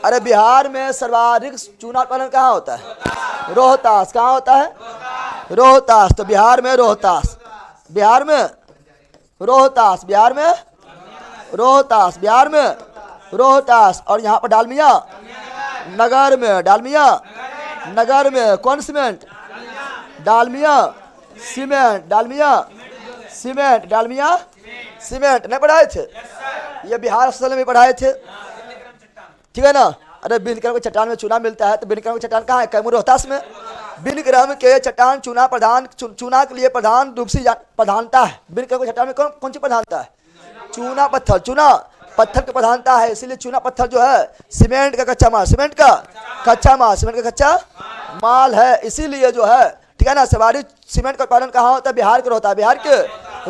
अरे बिहार में सर्वाधिक चूना उत्पादन कहाँ होता है? रोहतास। कहाँ होता है? रोहतास। तो बिहार में रोहतास, बिहार में रोहतास, बिहार में रोहतास, बिहार में रोहतास। और यहाँ पर डालमिया नगर में, डालमिया नगर में कौन cement? Dalmia cement, Dalmia cement, Dalmia cement. नहीं पढ़ाए थे? ये बिहार अस्पताल में पढ़ाए थे, ठीक है ना। अरे बिनक्रम के चट्टान में चूना मिलता है, तो बिनक्रम के चट्टान कहाँ है? कैमूर रोहतास में। बिनक्रम के चट्टान चूना प्रधान, चूना के लिए प्रधान रूप से प्रधानता है। बिनक्रम के चट्टान में कौन सी प्रधानता है? चूना पत्थर, चूना पत्थर की प्रधानता है। इसीलिए चूना पत्थर जो है सीमेंट का कच्चा माल, सीमेंट का कच्चा माल, सीमेंट का कच्चा माल है। इसीलिए जो है, ठीक है ना, सवारी सीमेंट का उत्पादन कहाँ होता है? बिहार के रोहता है, बिहार के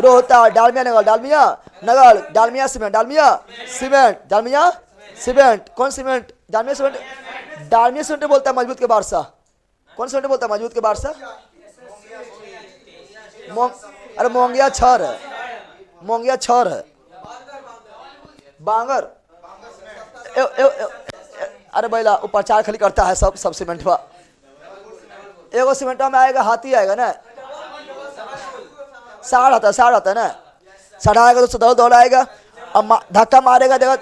Rohtas. Dalmia Nagar, Dalmia Nagar, Dalmia cement, Dalmia cement, Dalmia cement. कौन cement? Dalmia cement. Dalmia cement बोलता है मजबूत के बादशाह। कौन सीमेंट बोलता है मजबूत के बादशाह? अरे मोंगिया छर है, मोंगिया छर है, बांगर। अरे बैला वो प्रचार खाली करता है सब सीमेंट में। एगो सीमेंट में आएगा हाथी, आएगा ना साढ़ आता है ना, साढ़ा आएगा तो दौड़ आएगा। अब धक्का मारेगा, देखा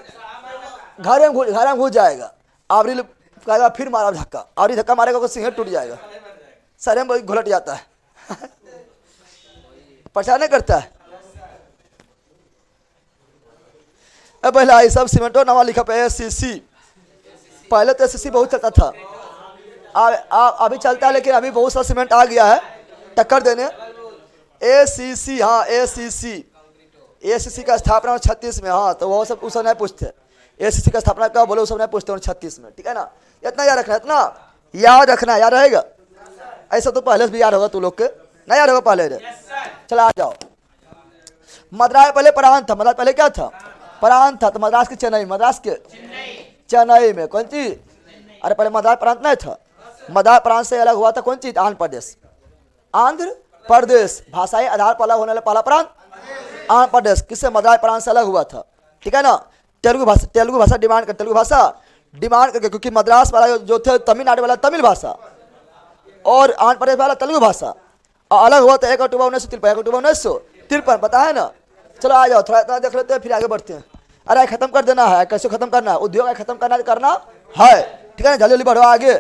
घर में घुस जाएगा। आवरी कहेगा फिर मारा धक्का, आवरी धक्का मारेगा तो सिंह टूट जाएगा, सर में घुलट जाता है। प्रचार नहीं करता है। अब पहला ये सब सीमेंटो नामा लिखा पे SCC। पहले तो SCC बहुत चलता था, अभी चलता है, लेकिन अभी बहुत सा सीमेंट आ गया है टक्कर देने। ACC, हाँ ACC का स्थापना 36 में। हाँ तो वो सब उस नहीं पूछते ACC का स्थापना कब, बोले उस सब नहीं पूछते 36 में, ठीक है ना। इतना याद रखना, इतना याद रखना, याद रहेगा। ऐसा तो पहले से भी याद होगा तू लोग के, नहीं याद होगा पहले रे। चला आ जाओ। मद्रास पहले प्रांत था, मद्रास पहले क्या था? प्रांत था। तो मद्रास के चेन्नई, मद्रास के चेन्नई में कौन चीज? अरे पहले मद्रास प्रांत नहीं था। मद्रास प्रांत से अलग हुआ था कौन चीज? आंध्र प्रदेश। आंध्र प्रदेश भाषाई आधार पर अलग होने वाला पहला प्रांत आंध्र प्रदेश। किससे? मद्रास प्रांत से अलग हुआ था, ठीक है ना। तेलुगु भाषा डिमांड कर, तेलुगु भाषा डिमांड करके, क्योंकि मद्रास वाला जो थे तमिलनाडु वाला तमिल भाषा और आंध्र प्रदेश वाला तेलुगु भाषा और अलग हुआ था। 1 अक्टूबर 1953, 1 अक्टूबर 1953 पता है ना। चलो आ जाओ, थोड़ा इतना देख लेते हैं फिर आगे बढ़ते हैं। अरे खत्म कर देना है, कैसे खत्म करना है, उद्योग खत्म करना है, ठीक है ना। जल्दी जल्दी बढ़ो आगे।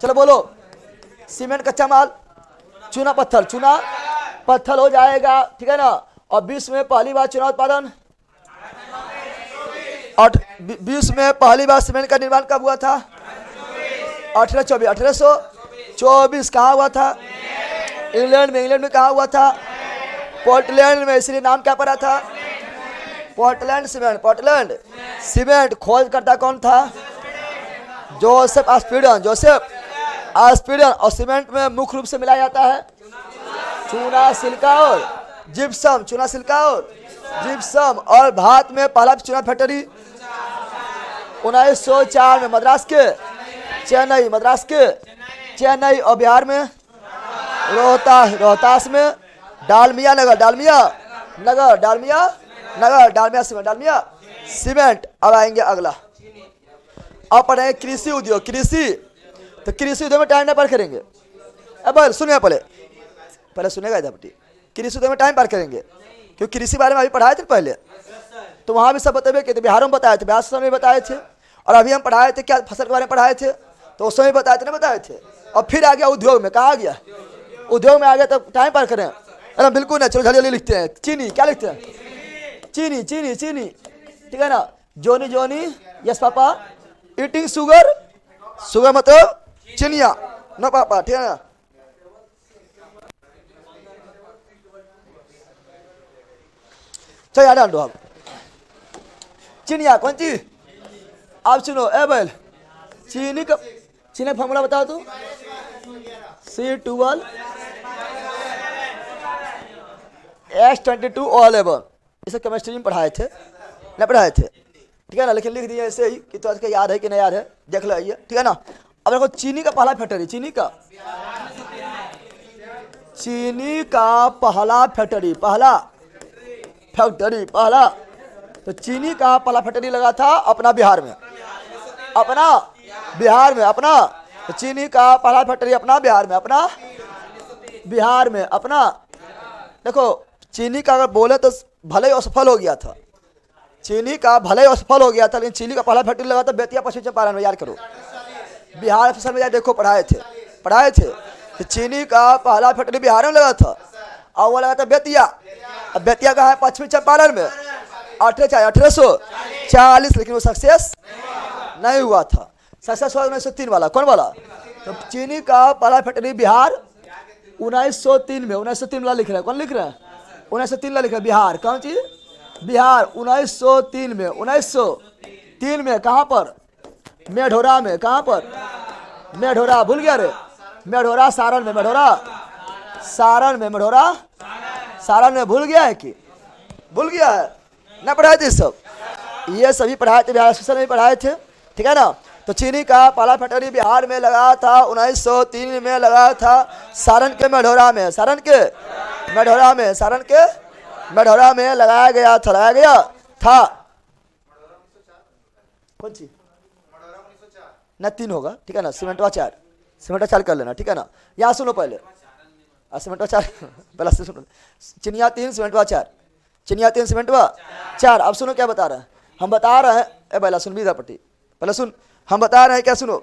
चलो बोलो, सीमेंट कच्चा माल, चूना पत्थर, चूना पत्थर हो जाएगा, ठीक है ना। और 20 में पहली बार चूना उत्पादन, और 20 में पहली बार सीमेंट का निर्माण कब हुआ था? 1824 कहाँ हुआ था? इंग्लैंड में। इंग्लैंड में कहाँ हुआ था? पोर्टलैंड में। इसलिए नाम क्या पड़ा था? Portland cement. पोर्टलैंड सीमेंट खोज करता कौन था? जोसेफ आस्पिडन। जोसेफ आस्पिडन। और सीमेंट में मुख्य रूप से मिलाया जाता है चूना, सिलिका और जिप्सम। चूना, सिलिका और जिप्सम। और भारत में पहला चूना फैक्ट्री 1904 में मद्रास के चेन्नई, मद्रास के चेन्नई। और बिहार में रोहतास, रोहतास में डालमिया नगर, डालमिया नगर, डालमिया नगर, डालमिया सीमेंट, डालमिया सीमेंट। अब आएंगे अगला, अब पढ़ेंगे कृषि उद्योग। कृषि, तो कृषि उद्योग में टाइम ना पार करेंगे। अब सुनिए, पहले सुनेगा इधर बेटी। कृषि उद्योग में टाइम पार करेंगे क्योंकि कृषि बारे में अभी पढ़ाए थे पहले, तो वहाँ भी सब बताए कि बिहार में बताए थे, बिहार समय में बताए थे। और अभी हम पढ़ाए थे क्या, फसल के बारे में पढ़ाए थे, तो उस समय बताए थे ना, बताए थे। और फिर आ गया उद्योग में, कहाँ आ गया? उद्योग में आ गया, तब टाइम पार करें? अरे बिल्कुल नहीं। चलो जल्दी जल्दी लिखते हैं। चीनी, क्या लिखते हैं? चीनी, चीनी, चीनी, ठीक है ना। Johnny, Johnny, yes papa. Eating sugar, sugar मतलब चिनिया, ना पापा, ठीक है ना। चलो याद डाल दो आप। चिनिया कौन चीज? आप सुनो ए बैल, चीनी का चीनी का फॉर्मूला बताओ तो। C12 H22O11। इसे केमिस्ट्री में पढ़ाए थे, नहीं पढ़ाए थे, ठीक है ना। लेकिन लिख दिए ऐसे ही कि तो आज का याद है कि नहीं याद है, देख लो, ठीक है ना। अब देखो, चीनी का पहला फैक्ट्री, चीनी का पहला फैक्ट्री, पहला फैक्ट्री, पहला। तो चीनी का पहला फैक्ट्री लगा था अपना बिहार में, अपना बिहार में, अपना। तो चीनी का पहला फैक्ट्री अपना बिहार में, अपना बिहार में, अपना। देखो, चीनी का अगर बोले तो भले ही असफल हो गया था, चीनी का भले ही असफल हो गया था, लेकिन चीनी का पहला फैक्ट्री लगा था बेतिया, पश्चिम चंपारण में। याद करो, बिहार फसल में, यार देखो पढ़ाए थे, पढ़ाए थे। तो चीनी का पहला फैक्ट्री बिहार में लगा था और वो लगा था बेतिया। अब बेतिया कहाँ है? पश्चिमी चंपारण में। 1840, लेकिन वो सक्सेस नहीं हुआ था। सक्सेस हुआ 1903 वाला। कौन वाला? तो चीनी का पहला फैक्ट्री बिहार 1903 में। 1903 वाला लिख रहा है, कौन लिख रहा है? 1903 वाला लिख रहा है, बिहार। कौन चीज? बिहार 1903 में। 1903 में कहाँ पर? मेढोरा में। कहाँ पर? मेढोरा, भूल गया रे? मेढोरा सारण में, मेढोरा सारण में, मेढोरा सारण में। भूल गया है कि भूल गया है? ना पढ़ाए थे सब, ये सभी पढ़ाए थे, बिहार स्टेशन में पढ़ाए थे, ठीक है ना। तो चीनी का पहला फैक्ट्री बिहार में लगा था 1903 में, लगा था सारण के मेढोरा में, सारण के मेढोरा में, सारण के मेढोरा में लगाया गया था, लगाया गया था। कौन सी ना 3 होगा, ठीक है ना। सीमेंटवा 4, सीमेंटवा 4 कर लेना, ठीक है ना। यहाँ सुनो पहले, सीमेंटवा 4 पहला से सुनो। चिनिया 3, सीमेंटवा 4, चिनिया 3, सीमेंटवा 4। अब सुनो क्या बता रहे हैं हम, बता रहे हैं, ए पहला सुन भी पट्टी, पहले सुन। हम बता रहे हैं क्या, सुनो,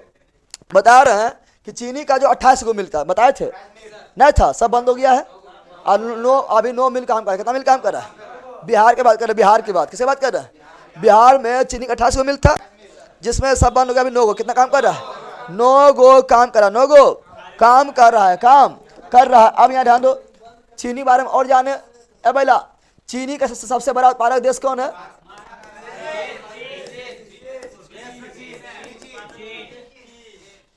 बता रहे हैं कि चीनी का जो 28 को मिलता है, बताए थे नहीं था, सब बंद हो गया है। और अभी 9 मिल काम कर रहा है। कितना मिल काम कर रहा है? बिहार की बात कर रहे हैं, बिहार की बात। किसकी बात कर रहे हैं? बिहार में चीनी का 28 को मिल था, जिसमें सब बंद हो गया। अभी 9 गो कितना काम कर रहा है? 9 गो काम कर रहा है, 9 गो काम कर रहा है, काम कर रहा है। अब यहाँ ध्यान दो, चीनी बारे में और जाने। ए भैया, चीनी का सबसे बड़ा उत्पादक देश कौन है?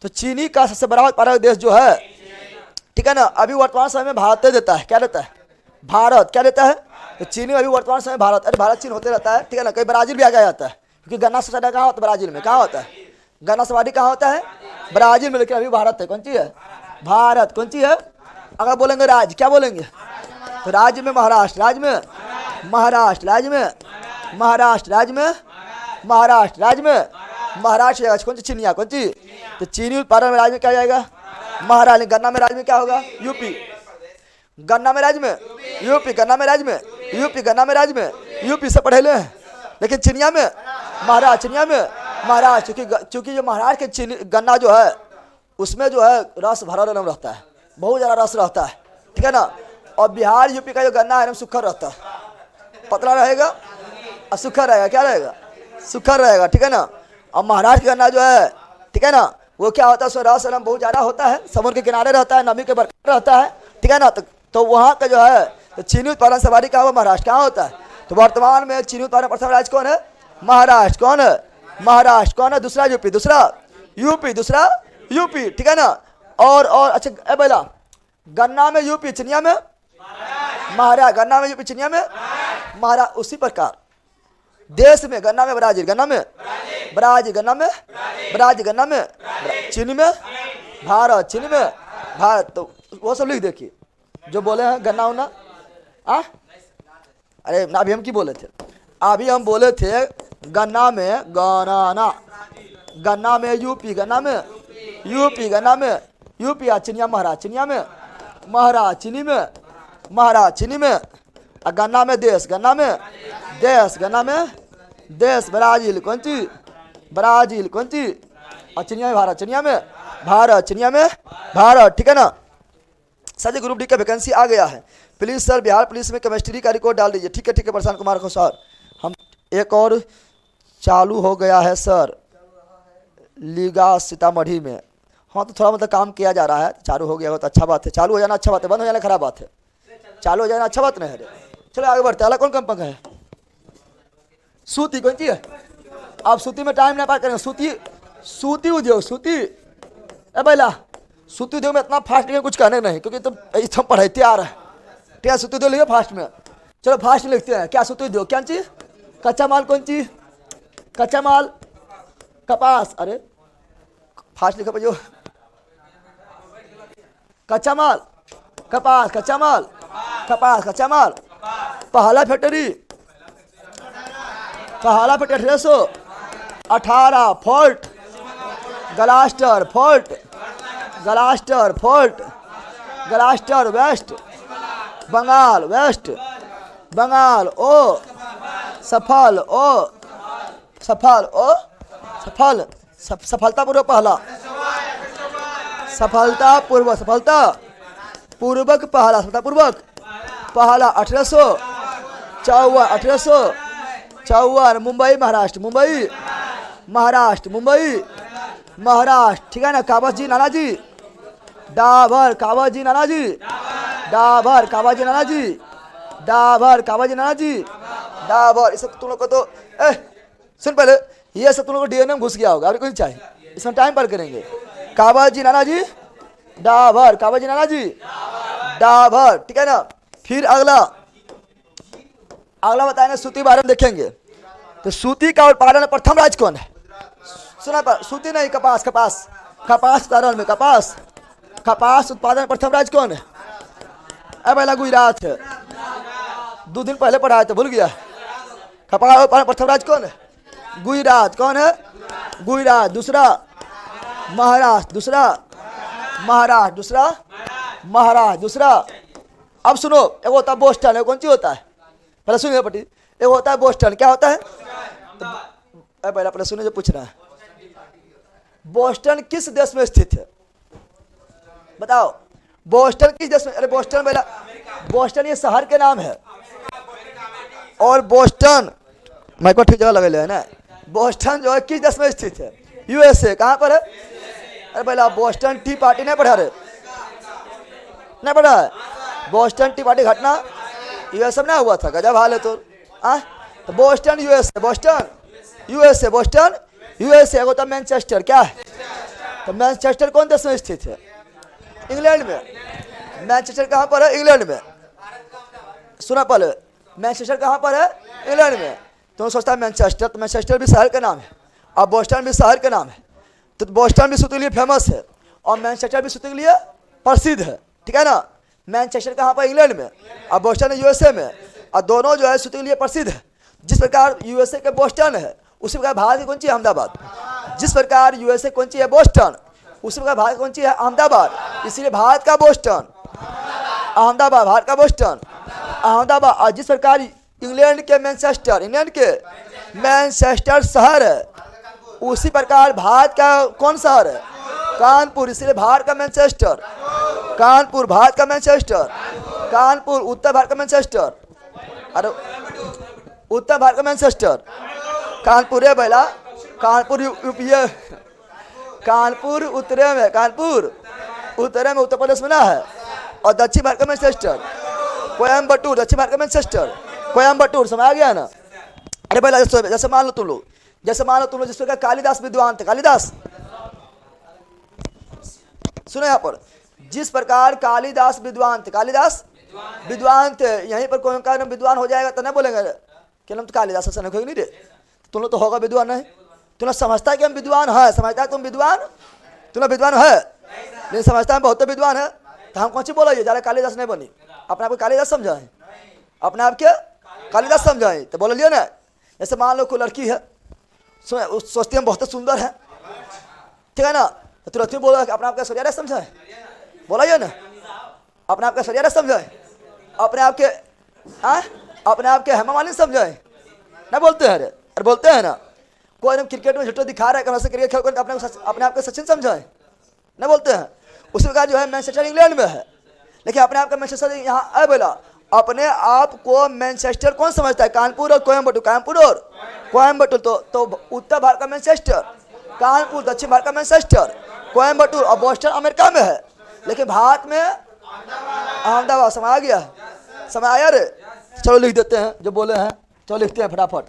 तो चीनी का सबसे बड़ा उत्पादक देश जो है, ठीक है ना, अभी वर्तमान समय में भारत देता है। क्या देता है? भारत। क्या देता है? तो चीनी अभी वर्तमान समय भारत, अरे भारत चीन होते रहता है, ठीक है ना। कहीं ब्राजील भी आ जाता है, क्योंकि गन्ना सोसाइटी कहाँ होता है? ब्राजील में। कहाँ होता है गन्ना सोसाइटी? कहाँ होता है? ब्राजील में। लेकिन अभी भारत है। कौन सी है? भारत। कौन सी है? अगर बोलेंगे राज्य, क्या बोलेंगे? तो राज्य में महाराष्ट्र, राज्य में महाराष्ट्र, राज्य में महाराष्ट्र, राज्य में महाराष्ट्र, राज्य में महाराष्ट्र जाएगा, कौन सी चिनिया, कौन सी, तो चीनी उत्पादन में राज्य में क्या जाएगा, महाराष्ट्र। गन्ना में राज्य में क्या होगा, यूपी। गन्ना में राज्य में यूपी, गन्ना में राज्य में यूपी, गन्ना में राज्य में यूपी से पढ़े ले हैं। लेकिन चिनिया में महाराष्ट्र, चिनिया में महाराष्ट्र, चूंकि जो महाराष्ट्र के चीनी गन्ना जो है उसमें जो है रस भरा रहता है, बहुत ज़्यादा रस रहता है, ठीक है ना। और बिहार यूपी का जो गन्ना है एकदम सूखा रहता है, पतला रहेगा और सूखा रहेगा, क्या रहेगा, सूखा रहेगा, ठीक है ना। और महाराष्ट्र का गन्ना जो है, ठीक है ना, वो क्या होता है, उसमें रस एकदम बहुत ज़्यादा होता है, समुद्र के किनारे रहता है, नमी के बरकरार रहता है, ठीक है ना। तो वहाँ का जो है तो चीनी उत्पादन सर्वाधिक कहाँ हुआ, महाराष्ट्र कहाँ होता है। तो वर्तमान में चीनी उत्पादन प्रथम राज्य कौन है, महाराष्ट्र। कौन है, महाराष्ट्र। कौन है दूसरा, यूपी। दूसरा यूपी, दूसरा यूपी, ठीक है ना। और अच्छा पहला गन्ना में यूपी, चिनिया में महाराष्ट्र। गन्ना में यूपी, चिनिया में महाराष्ट्र। उसी प्रकार देश में गन्ना में ब्राजील, गन्ना में ब्राजील, गन्ना में ब्राजील, गन्ना में चीनी में भारत, चीनी में भारत। तो वो सब लिख देखिए जो बोले हैं गन्ना उन्ना। अरे ना, अभी हम की बोले थे, अभी हम बोले थे गन्ना में गन्ना, गन्ना में यूपी, गन्ना में यूपी, गन्ना में यूपी, चिनिया महाराष्ट्र, चिनिया में महाराष्ट्र, चीनी में महाराष्ट्र, चीनी में। और गन्ना में देश, गन्ना में देश, गन्ना में देश, ब्राजील, कौन सी, ब्राजील, कौन सी, और चिनिया में भारत, चिनिया में भारत, चिनिया में भारत, ठीक है ना। सर ग्रुप डी का वैकेंसी आ गया है, प्लीज़ सर बिहार पुलिस में केमिस्ट्री का रिकॉर्ड डाल दीजिए। ठीक है, ठीक है प्रशांत कुमार को सर। हम एक और चालू हो गया है सर लीगा सीतामढ़ी में। हाँ तो थोड़ा मतलब काम किया जा रहा है, चालू हो गया हो तो अच्छा बात है, चालू हो जाना अच्छा बात है, बंद हो जाना खराब बात है, चालू हो जाना अच्छा बात नहीं है। चलो आगे बढ़ते हैं। अला कौन कम पंखा है, सूती कौन सी है, आप सूती में टाइम नहीं पास करेंगे। सूती, सूती उद्योग, सूती पहला सूती उद्योग में इतना फास्ट लिखे कुछ कहने नहीं, क्योंकि तुम पढ़ाते आ रहा है, ठीक है। सूती उद्योग लिखे फास्ट में, चलो फास्ट लिखते हैं। क्या सूती उद्योग, क्या चीज, कच्चा माल, कौन चीज, कच्चा माल, कपास। अरे फास्ट लिखा जो कच्चा माल, कपास, कच्चा माल, कपास, कच्चा माल। पहला फैक्ट्री, पहला factory 1818 Fort Gloster, Fort Gloster, Fort Gloster, west Bengal, west Bengal. ओ सफल, ओ सफल, ओ सफल, सफलतापूर्वक पहला, सफलतापूर्वक, सफलता पूर्वक पहला, सफलतापूर्वक पहला 1854, 1854 मुंबई महाराष्ट्र, मुंबई महाराष्ट्र, मुंबई महाराष्ट्र, ठीक है ना। काबा-जी नानाजी, डाबर काबा-जी नानाजी, डाबर काबा-जी नानाजी, डाबर काबा-जी नानाजी, डाबर। ये सब तुम लोग को तो सुन पहले, ये सब तुम लोग को डीएनए में घुस गया होगा, अभी कुछ चाहिए, इसमें टाइम पर करेंगे। काबा-जी नानाजी, डाबर काबा-जी नानाजी, डाबर, ठीक है ना। फिर अगला बताएंगे सूती बारे में देखेंगे। तो सूती का उत्पादन में प्रथम राज्य कौन है, सुना पर सूती नहीं, कपास, कपास, कपास उत्पादन में, कपास, कपास उत्पादन में प्रथम राज्य कौन है। अब पहला गुजरात है, 2 दिन पहले पढ़ाया था, भूल गया। कपास उत्पादन प्रथम राज्य कौन है, गुजरात। कौन है, गुजरात। दूसरा महाराष्ट्र, दूसरा महाराष्ट्र, दूसरा महाराष्ट्र, दूसरा। अब सुनो, एक होता है बोस्टन, कौन सी होता है, पहले सुनिए पटी। एक होता है बोस्टन, क्या होता है, तो पहले सुनिए जो पूछ रहा है। बोस्टन किस देश में स्थित है, बताओ, बोस्टन किस देश में। अरे बोस्टन पहला, बोस्टन ये शहर के नाम है, और बोस्टन माइक ठीक जगह लगे है ना। बोस्टन जो है किस देश में स्थित है, यूएसए। कहाँ पर है, अरे पहला बोस्टन टी पार्टी नहीं पढ़ा रहे, नहीं पढ़ा है। बोस्टन टी पार्टी घटना यूएसए में ना हुआ था, गजब हाल है तो। तो Boston USA, Boston USA, Boston USA. होता मैनचेस्टर, क्या है, तो मैनचेस्टर कौन देश में स्थित है, इंग्लैंड में। मैनचेस्टर कहाँ पर है, इंग्लैंड में। सुना पहले, मैनचेस्टर कहाँ पर है, इंग्लैंड में। तो सोचता है मैनचेस्टर, तो मैनचेस्टर भी शहर का नाम है, और बोस्टन भी शहर का नाम है। तो बोस्टन भी सूती के लिए फेमस है, और मैनचेस्टर भी सूती के लिए प्रसिद्ध है, ठीक है ना। मैनचेस्टर कहाँ पर, इंग्लैंड में, और बोस्टन यूएसए में, और दोनों जो है सूती के लिए प्रसिद्ध है। जिस प्रकार यूएसए के बोस्टन है, उसी प्रकार भारत की कौन सी, अहमदाबाद। जिस प्रकार यूएसए कौन सी है बोस्टन, उसी प्रकार भारत कौन सी है अहमदाबाद, इसीलिए भारत का बोस्टन अहमदाबाद, भारत का बोस्टन अहमदाबाद। और जिस प्रकार इंग्लैंड के मैनचेस्टर, इंग्लैंड के मैनचेस्टर शहर है, उसी प्रकार भारत का कौन शहर है कानपुर, इसलिए भारत का मैनचेस्टर कानपुर, भारत का मैनचेस्टर कानपुर, उत्तर भारत का मैनचेस्टर, अरे उत्तर भारत का मैनचेस्टर कानपुर है बेला, कानपुर यूपी है, कानपुर उत्तरे में, कानपुर उत्तरे में उत्तर प्रदेश में ना है। और दक्षिण भारत का मैनचेस्टर कोयम्बटूर, दक्षिण भारत का मैनचेस्टर कोयम्बटूर, समझ आ गया ना। अरे बेला जैसे मान लो तुम लोग, जैसे मान लो तुम लोग जिसमें कालिदास विद्वान थे, कालिदास सुनो यहाँ पर, जिस प्रकार कालिदास विद्वान थे, कालिदास विद्वान थे, यहीं पर कोई का नाम विद्वान हो जाएगा तो नहीं बोलेंगे कि नाम तो कालिदास ऐसा नहीं नहीं रे, तुम लोग तो होगा विद्वान नहीं, तुम लोग समझता है कि हम विद्वान है, समझता है तुम विद्वान, तुम लोग विद्वान है लेकिन समझता है बहुत विद्वान है, तो हम कौन सी बोला ज़्यादा कालिदास नहीं बनी, अपने आप को कालिदास समझाएं, अपने आप के कालिदास समझाएं, तो बोल लिया ना। जैसे मान लो कोई लड़की है, सोचती हम बहुत सुंदर है, ठीक है ना, तो तुरंत ही बोला अपने आप का सरिया समझाए, बोला ये ना, अपने आप का सरिया समझाए, अपने आप के अपने आप के हेमा मालिनी समझाए ना, बोलते हैं अरे बोलते हैं ना, कोई हम क्रिकेट में झूठो दिखा रहा है, क्रिकेट खेल कर अपने आप को सचिन समझाए ना, बोलते हैं। उसी प्रकार जो है मैनचेस्टर इंग्लैंड में है, लेकिन अपने आप का मैनचेस्टर यहाँ है बोला, अपने आप को मैनचेस्टर कौन समझता है, कानपुर और कोयम्बटूर, कानपुर और कोयम्बटूर, तो उत्तर भारत का मैनचेस्टर कानपुर, दक्षिण भारत का मैनचेस्टर कोयम्बटूर, और बोस्टन अमेरिका में है, लेकिन भारत में अहमदाबाद। समझ आ गया, समझ आया रे, चलो लिख देते हैं जो बोले हैं, चलो लिखते हैं फटाफट।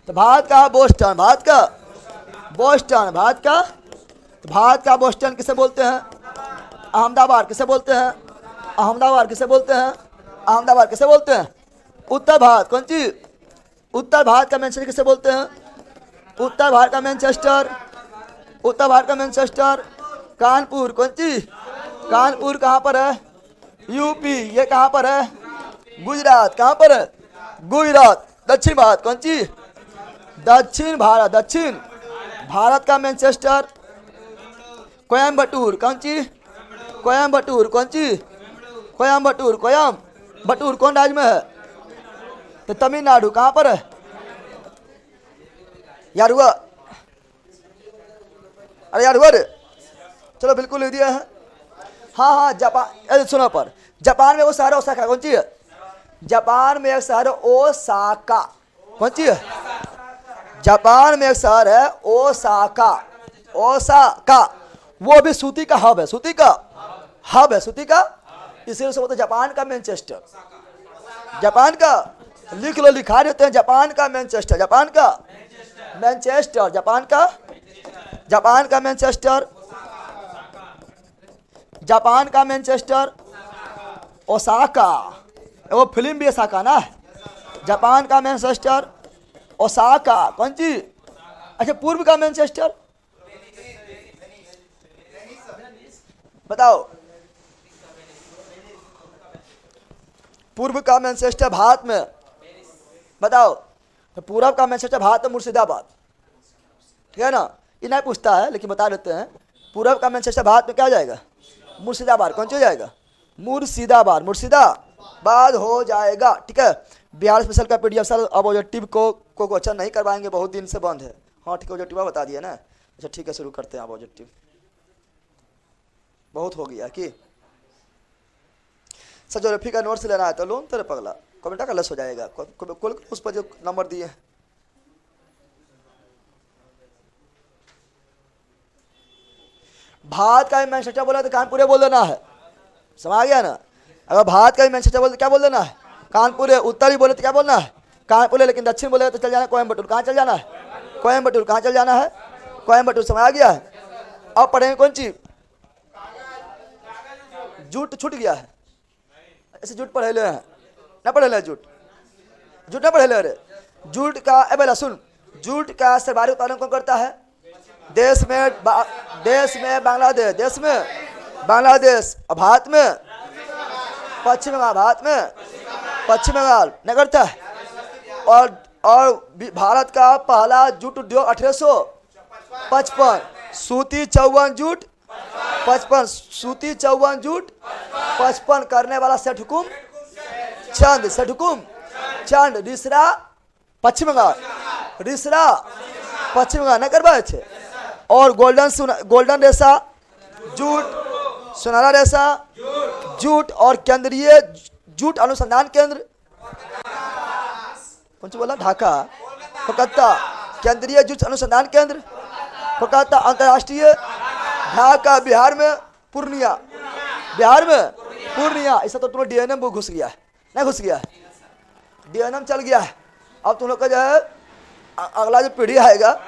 तो भारत का बोस्टन, भारत का बोस्टन, भारत का बोस्टन किसे बोलते हैं, अहमदाबाद किसे बोलते हैं, अहमदाबाद किसे बोलते हैं, अहमदाबाद किसे बोलते हैं, उत्तर भारत कौन सी, उत्तर भारत का मैनचेस्टर किसे बोलते हैं, उत्तर भारत का मैनचेस्टर, उत्तर भारत का मैनचेस्टर कानपुर कौन सी, कानपुर कहाँ पर है, यूपी, ये कहाँ पर है, गुजरात, कहाँ पर है, गुजरात। दक्षिण भारत कौन सी, दक्षिण भारत, दक्षिण भारत का मैनचेस्टर कोयम्बटूर कौन सी, कोयम्बटूर कौन सी, कोयम्बटूर, कोयम्बटूर कौन राज्य में है, तो तमिलनाडु, कहाँ पर है यार हुआ, अरे यार हुआ रे, चलो बिल्कुल लिख दिया है। हाँ जापान, सुनो पर, जापान में वो शहर है ओसाका, कौन सी है, जापान में एक शहर है ओसाका, कौन सी है, जापान में एक शहर है ओसाका, ओसाका, वो भी सूती का हब है, सूती का हब है, सूती का, इसीलिए से बोलते जापान का मैनचेस्टर, जापान का, लिख लो, लिखा देते हैं, जापान का मैनचेस्टर, जापान का मैनचेस्टर, जापान का मैनचेस्टर, जापान का मैनचेस्टर ओसाका, वो फिल्म भी ओसाका ना, जापान का मैनचेस्टर ओसाका कौन सी, अच्छा पूर्व का मैनचेस्टर बताओ, पूर्व का मैनचेस्टर भारत में बताओ, तो पूर्व का मैनचेस्टर भारत में मुर्शिदाबाद, ठीक है ना, ये नहीं पूछता है लेकिन बता देते हैं, पूर्व का मैनचेस्टर भारत में क्या जाएगा, मुर्शिदाबाद, कौन सी हो जाएगा, मुर्शिदाबाद, मुर्शिदाबाद हो जाएगा, ठीक है। बिहार स्पेशल का पीडीएफ सर अब ऑब्जेक्टिव को क्वेश्चन नहीं करवाएंगे, बहुत दिन से बंद है, हाँ ठीक है, ऑब्जेक्टिव बता दिया ना, अच्छा ठीक है, शुरू करते हैं आप ऑब्जेक्टिव, बहुत हो गया कि सर ज्योग्राफी का नोट्स लेना है तो लोन तेरे पगला कमेंटा का लस हो जाएगा, कुल उस पर जो नंबर दिए हैं, भारत का मैनचेस्टर बोला तो कानपुर बोल देना है, समझ आ गया ना, अगर भारत का मैनचेस्टर बोले तो क्या बोल देना है, कानपुर, उत्तरी बोले तो क्या बोलना है, कानपुर, लेकिन दक्षिण बोले तो चल जाना कोयम्बटूर, कहाँ चल जाना है, कोयम्बटूर, कहाँ चल जाना है, कोयम्बटूर, समझ आ गया है। अब पढ़ेंगे कौन सी, जूट छूट गया है, ऐसे जूट पढ़े ले हैं ना, पढ़े ले जूट, जूट ना पढ़े ले, अरे जूट का बेला सुन, जूट का सर्वाधिक उत्पादन कौन करता है, देश में बांग्लादेश, देश में बांग्लादेश, और भारत में पश्चिम बंगाल, भारत में पश्चिम बंगाल नहीं करता है, और भारत का पहला जूट उद्योग 1800 55 सूती 54 जूट 55 सूती 54 जूट 55 करने वाला सेठ हुकुम चंद सेठ हुकुम चंद रीसरा पश्चिम बंगाल रीसरा पश्चिम बंगाल न करवा छे और गोल्डन रेशा जूट सुनहरा रेशा जूट और केंद्रीय जूट अनुसंधान केंद्र कौन सी बोला ढाका कोलकाता केंद्रीय जूट अनुसंधान केंद्र कोलकाता अंतर्राष्ट्रीय ढाका बिहार में पूर्णिया ऐसा तो तुम्हें डीएनएम वो घुस गया है नहीं घुस गया है डीएनएम चल गया है अब तुम लोग का जो है अगला जो पीढ़ी आएगा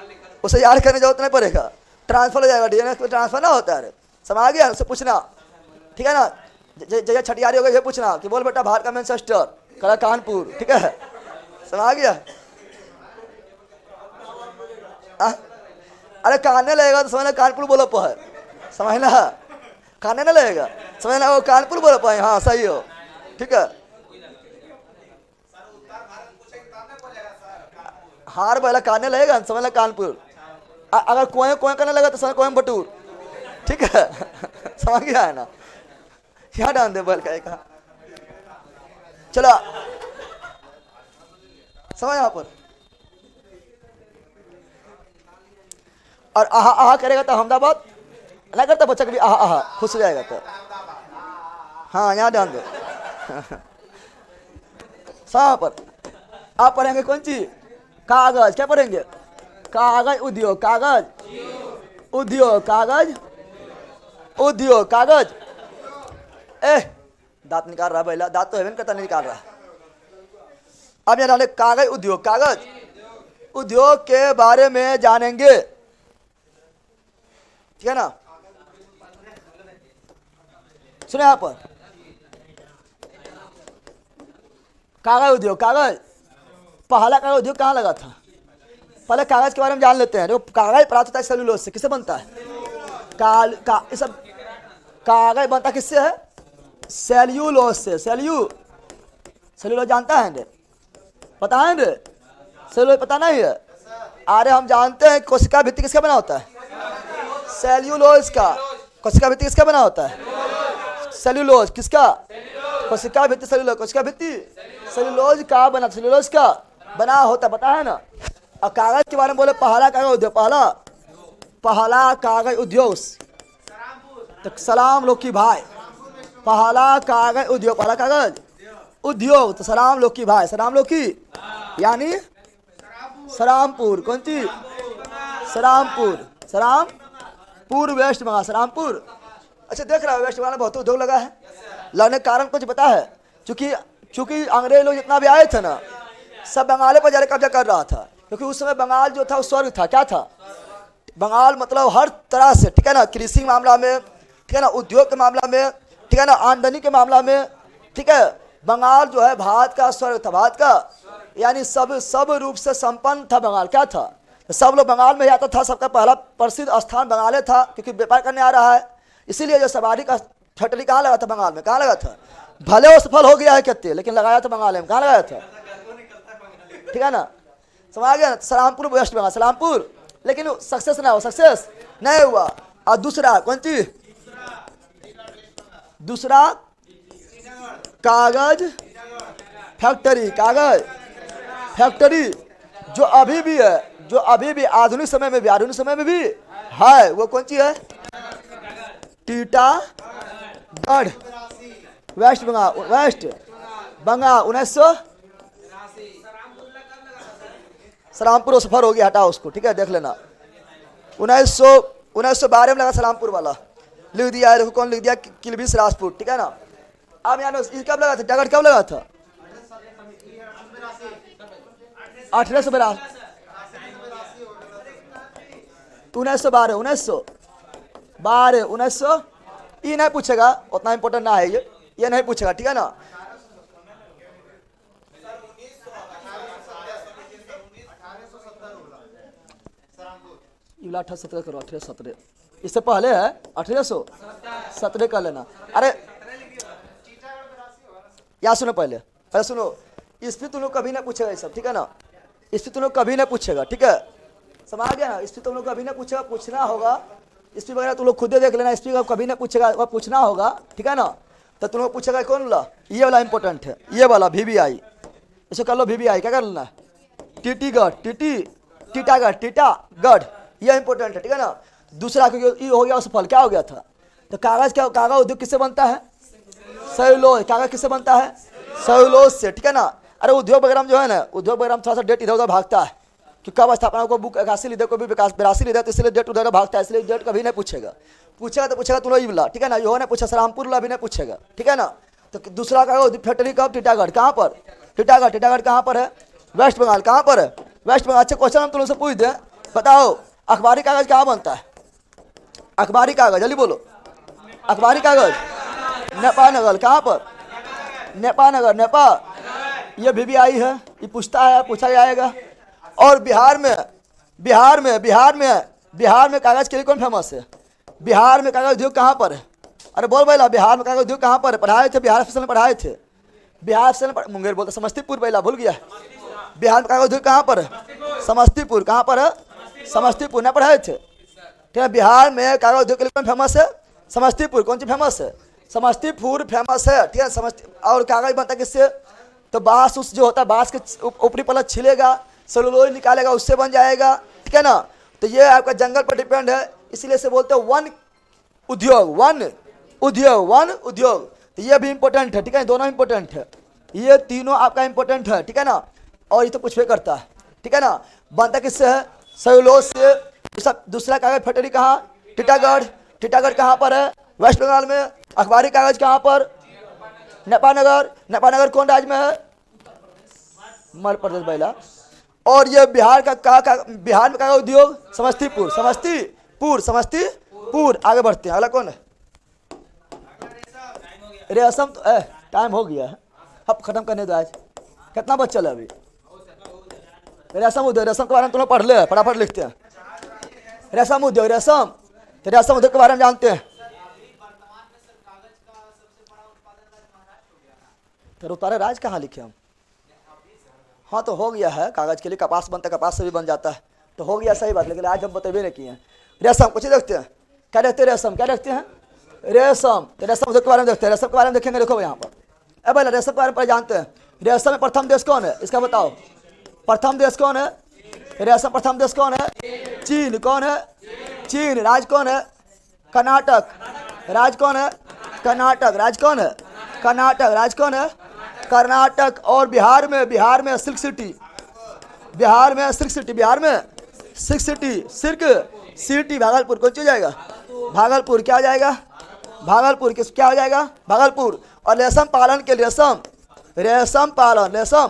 उसे याद करने जरूरत नहीं पड़ेगा ट्रांसफर हो जाएगा डीएनएम में ट्रांसफर ना होता है समझ आ गया उससे पूछना ठीक है ना जगह छठियारी हो गई ये पूछना कि बोल बेटा भारत का मैनचेस्टर कला कानपुर ठीक है समझ आ गया अरे कानने लगेगा तो समझना कानपुर बोलो पाए समझना कानने ना लगेगा समझना वो कानपुर बोलो पाए हाँ सही हो ठीक है हार पहला कानने लगेगा समझना कानपुर अगर कोई करने लगा तो समझ कोयम्बटूर ठीक है समझ गया है ना यहाँ डाल दे बल का चलो समझ यहाँ पर और आहा आहा करेगा तो अहमदाबाद ना करता बच्चा कभी आहा आहा खुश हो जाएगा तो हाँ यहाँ ध्यान दो यहाँ पर आप पढ़ेंगे कौन चीज कागज क्या पढ़ेंगे कागज उद्योग कागज दांत निकाल रहा पहला दांत तो हेवन करता नहीं निकाल रहा अब यहाँ कागज उद्योग के बारे में जानेंगे ठीक है ना सुने यहाँ पर कागज पहला कागज उद्योग कहाँ लगा था पहले कागज के बारे में जान लेते हैं देखो कागज प्राप्त होता है सेल्यूलोज से किससे बनता है कागज बनता किससे है सेल्यूलोज से सेल्यूलोज जानता है पता है सेल्यूलोज पता नहीं है अरे हम जानते हैं कोशिका भित्ति किसका बना होता है सेल्यूलोज का कोशिका भित्ति किसका बना होता है सेल्यूलोज किसका कोशिका भित्ति सेल्यूलोज कोशिका भित्ति सेल्यूलोज का बना होता पता है ना और कागज के बारे में बोले पहला कागज उद्योग पहला कागज उद्योग तो सलाम लोकी भाई पहला कागज उद्योग तो सलाम लोकी भाई सलाम लोकी यानी सरामपुर कौन सी सरामपुर वेस्ट बंगाल सरामपुर अच्छा देख रहा है वेस्ट बंगाल में बहुत उद्योग लगा है लगने का कारण कुछ पता है चूंकि अंग्रेज लोग जितना भी आए थे ना सब बंगाल पर जाकर कब्जा कर रहा था क्योंकि उस समय बंगाल जो था वो स्वर्ग था क्या था बंगाल मतलब हर तरह से ठीक है ना कृषि मामला में ठीक है ना उद्योग के मामला में ठीक है ना आमदनी के मामला में ठीक है बंगाल जो है भारत का स्वर्ग था भारत का यानी सब रूप से संपन्न था बंगाल क्या था तो सब लोग बंगाल में जाता था सबका पहला प्रसिद्ध स्थान बंगाल था क्योंकि व्यापार करने आ रहा है इसीलिए जो सवारी का फैक्ट्री कहाँ लगा था बंगाल में कहाँ लगा था भले वो सफल हो गया है कहते लेकिन लगाया था बंगाल में कहाँ लगाया था ठीक है ना समझ आ गया सलामपुर वेस्ट बंगाल सलामपुर लेकिन सक्सेस ना हो सक्सेस नहीं हुआ और दूसरा कौन सी दूसरा कागज फैक्ट्री जो अभी भी आधुनिक समय में भी है वो कौन सी है टीटागढ़ वेस्ट बंगाल 1900 सलामपुर सफर हो गया हटाओ उसको ठीक है देख लेना 1912 में लगा सलामपुर वाला लिख दिया देखो कौन लिख दिया किलबिस राजपूत ठीक है ना अब यहाँ कब लगा था टागड़ कब लगा था 1812 1912 ये नहीं पूछेगा उतना इंपॉर्टेंट ना है ये नहीं पूछेगा ठीक है ना युला 1817 करो 1817 इससे पहले है 1817 कर लेना अरे या सुनो पहले सुनो इस पे तुम लोग कभी ना पूछेगा ये सब ठीक है ना इस पे तुम लोग कभी ना पूछेगा ठीक है समझ आ गया ना। हिस्ट्री तुम लोग कभी ना पूछेगा, पूछना होगा हिस्ट्री वगैरह तुम लोग खुद ही देख लेना। हिस्ट्री का कभी ना पूछेगा, वह पूछना होगा, ठीक है ना। तो तुम लोग पूछेगा कौन वाला, ये वाला इंपॉर्टेंट है, ये वाला VBI। इसे कर लो VBI, क्या कर लेना, टीटीगढ़, टीटागढ़, टीटागढ़, ये इंपॉर्टेंट है, ठीक है ना। दूसरा ये हो गया असफल, क्या हो गया था। तो कागज, क्या कागज उद्योग किससे बनता है, सेलुलोज। कागज किससे बनता है, सेलुलोज से, ठीक है ना। अरे उद्योग वगैरह जो है ना, उद्योग वगैरह में थोड़ा सा डेट इधर उधर भागता है कि कब स्थापना को बुक 81 लीधे को भी 82 लीधे, तो इसलिए डेट उधर भागता है, इसलिए डेट कभी नहीं पूछेगा। पूछेगा तो पूछेगा तुम लोग ठीक है ना। यो ने पूछा श्रामपुर वाला भी नहीं पूछेगा, ठीक है ना। तो दूसरा कागज फैक्ट्री कब, टीटागढ़, कहाँ पर, टीटागढ़, टीटागढ़ कहाँ पर है, वेस्ट बंगाल, कहाँ पर है, वेस्ट बंगाल। अच्छा क्वेश्चन हम तुम लोग से पूछ दें, बताओ अखबारी कागज कहाँ बनता है, अखबारी कागज, जल्दी बोलो, अखबारी कागज नेपाल नगर, कहाँ पर, नेपाल नगर, नेपाल। ये VBI है, ये पूछता है, पूछा जाएगा। और बिहार में कागज के लिए कौन फेमस है, बिहार में कागज उद्योग कहाँ पर है। अरे बोल बैला, बिहार में कागज उद्योग कहाँ पर है, पढ़ाए थे बिहार सेशन में, पढ़ाए थे बिहार सेशन में, मुंगेर बोलते, समस्तीपुर बैला भूल गया। बिहार में कागज उद्योग कहाँ पर है, समस्तीपुर, कहाँ पर है, समस्तीपुर, ना पढ़ाए थे, ठीक है। बिहार में कागज उद्योग के लिए कौन फेमस है, समस्तीपुर। कौन सी फेमस है, समस्तीपुर फेमस है, ठीक है। और कागज बनता किससे, तो बांस उस जो होता है, बांस के ऊपरी पलट छिलेगा, सेलुलोज निकालेगा, उससे बन जाएगा, ठीक है ना। तो ये आपका जंगल पर डिपेंड है, इसीलिए से बोलते हैं वन उद्योग, वन उद्योग, वन उद्योग। तो ये भी इंपॉर्टेंट है, ठीक है, दोनों इंपॉर्टेंट है, ये तीनों आपका इंपॉर्टेंट है, ठीक है ना। और ये तो कुछ भी करता है, ठीक है ना। बनता किससे है, सेलुलोज से। दूसरा कागज फैक्ट्री कहाँ, टीटागढ़, टीटागढ़ कहाँ पर है, वेस्ट बंगाल में। अखबारी कागज कहाँ पर, नेपाल नगर, नेपाल नगर कौन राज्य में है, मध्य प्रदेश बैला। और ये बिहार का बिहार में कागज उद्योग, समस्तीपुर, समस्तीपुर, समस्तीपुर। आगे बढ़ते हैं, अगला कौन है, रेशम। तो टाइम हो गया है, अब खत्म करने दो। आज कितना बच चला अभी, रेशम उद्योग, रेशम के बारे में तुम लोग पढ़ ले, फटाफट लिखते हैं। रेशम उद्योग, रेशम, तो रेशम उद्योग के बारे में जानते हैं। तो उतारे राज कहाँ लिखे हम, हाँ तो हो गया है। कागज के लिए कपास बनता है, कपास से भी बन जाता है, तो हो गया, सही बात। लेकिन आज हम बतेबे नहीं किए हैं। रेशम कुछ देखते हैं, क्या देखते हैं, रेशम क्या देखते हैं, रेशम। तो रेशम उद्योग के बारे में देखते हैं, रेशम के बारे में देखेंगे। देखो यहाँ पर, अब भाई रेशम के बारे में जानते हैं। रेशम में प्रथम देश कौन है, इसका बताओ, प्रथम देश कौन है, रेशम प्रथम देश कौन है, चीन। कौन है, चीन। राज कौन है, कर्नाटक। राज कौन है, कर्नाटक। राज कौन है, कर्नाटक। राज कौन है, कर्नाटक। और बिहार में सिल्क सिटी, बिहार में सिल्क सिटी, बिहार में silk city, silk city Bhagalpur. कौन सी जाएगा, भागलपुर। क्या जाएगा, भागलपुर। किस क्या हो जाएगा, भागलपुर। और रेशम पालन के लिए, रेशम पालन, रेशम।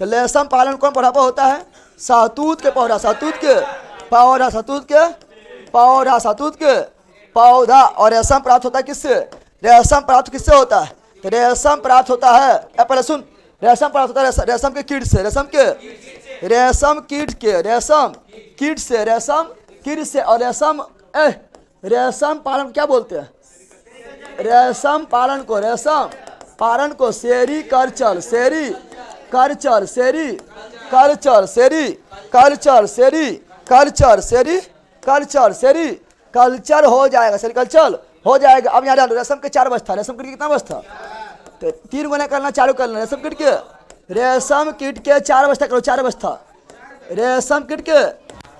तो रेशम पालन कौन बढ़ावा होता है, शहतूत के पौधा, शहतूत के पौधा, शहतूत के पौधा, शहतूत के पौधा। और रेशम प्राप्त होता है किससे, रेशम प्राप्त किससे होता है, तो रेशम प्राप्त होता है, पहले सुन, रेशम प्राप्त होता है रेशम के कीट से, रेशम के, रेशम कीट के, रेशम कीट से, रेशम कीट से। और रेशम पालन क्या बोलते हैं, रेशम पालन को, रेशम पालन को सेरी कल्चर, सेरी कल्चर, सेरी कल्चर, सेरी कल्चर, सेरी कल्चर, सेरी कल्चर, सेरी कल्चर हो जाएगा, सेरी कल्चर हो जाएगा। अब यहाँ डालो, रेशम के 4 अवस्था, रेशम कीट की कितना अवस्था, तो 3 गुना करना चालू कर लेना। रेशम कीट के, रेशम कीट के 4 अवस्था करो, 4 अवस्था। रेशम कीट के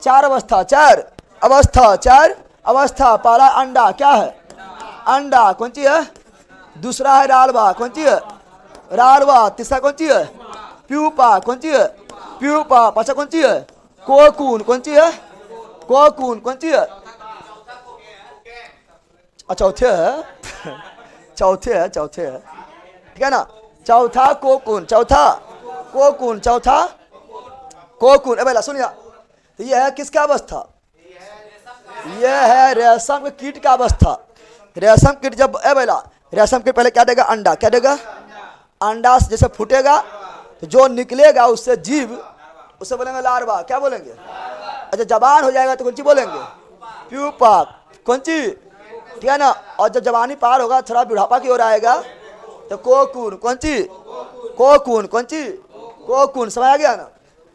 4 अवस्था, 4 अवस्था, 4 अवस्था। पहला अंडा, क्या है, अंडा। कौन सी है, दूसरा है लार्वा, कौन सी है, लार्वा। तीसरा कौन सी है, प्यूपा, कौन सी है, प्यूपा। पांचवा कौन सी है, कोकून, कौन सी है, कोकून। कौन सी है, चौथे है, चौथे है, चौथे है, ठीक है ना। चौथा कोकून, चौथा कोकून, चौथा कोकून। ए भैया सुनिए, तो ये है किसका अवस्था, ये है रेशम के कीट का अवस्था। रेशम कीट जब, ए भैया रेशम कीट पहले क्या देगा, अंडा। क्या देगा, अंडा जैसे फूटेगा तो जो निकलेगा उससे जीव, उससे बोलेंगे लार्वा। क्या बोलेंगे, अच्छा जवान हो जाएगा तो कौन सी बोलेंगे, प्यूपा। कौन सी, ठीक है ना। और जब जवानी पार होगा, थोड़ा बुढ़ापा की ओर आएगा तो कोकून। कौन सी, कोकून। कौन सी, कोकून। समझ आ गया ना।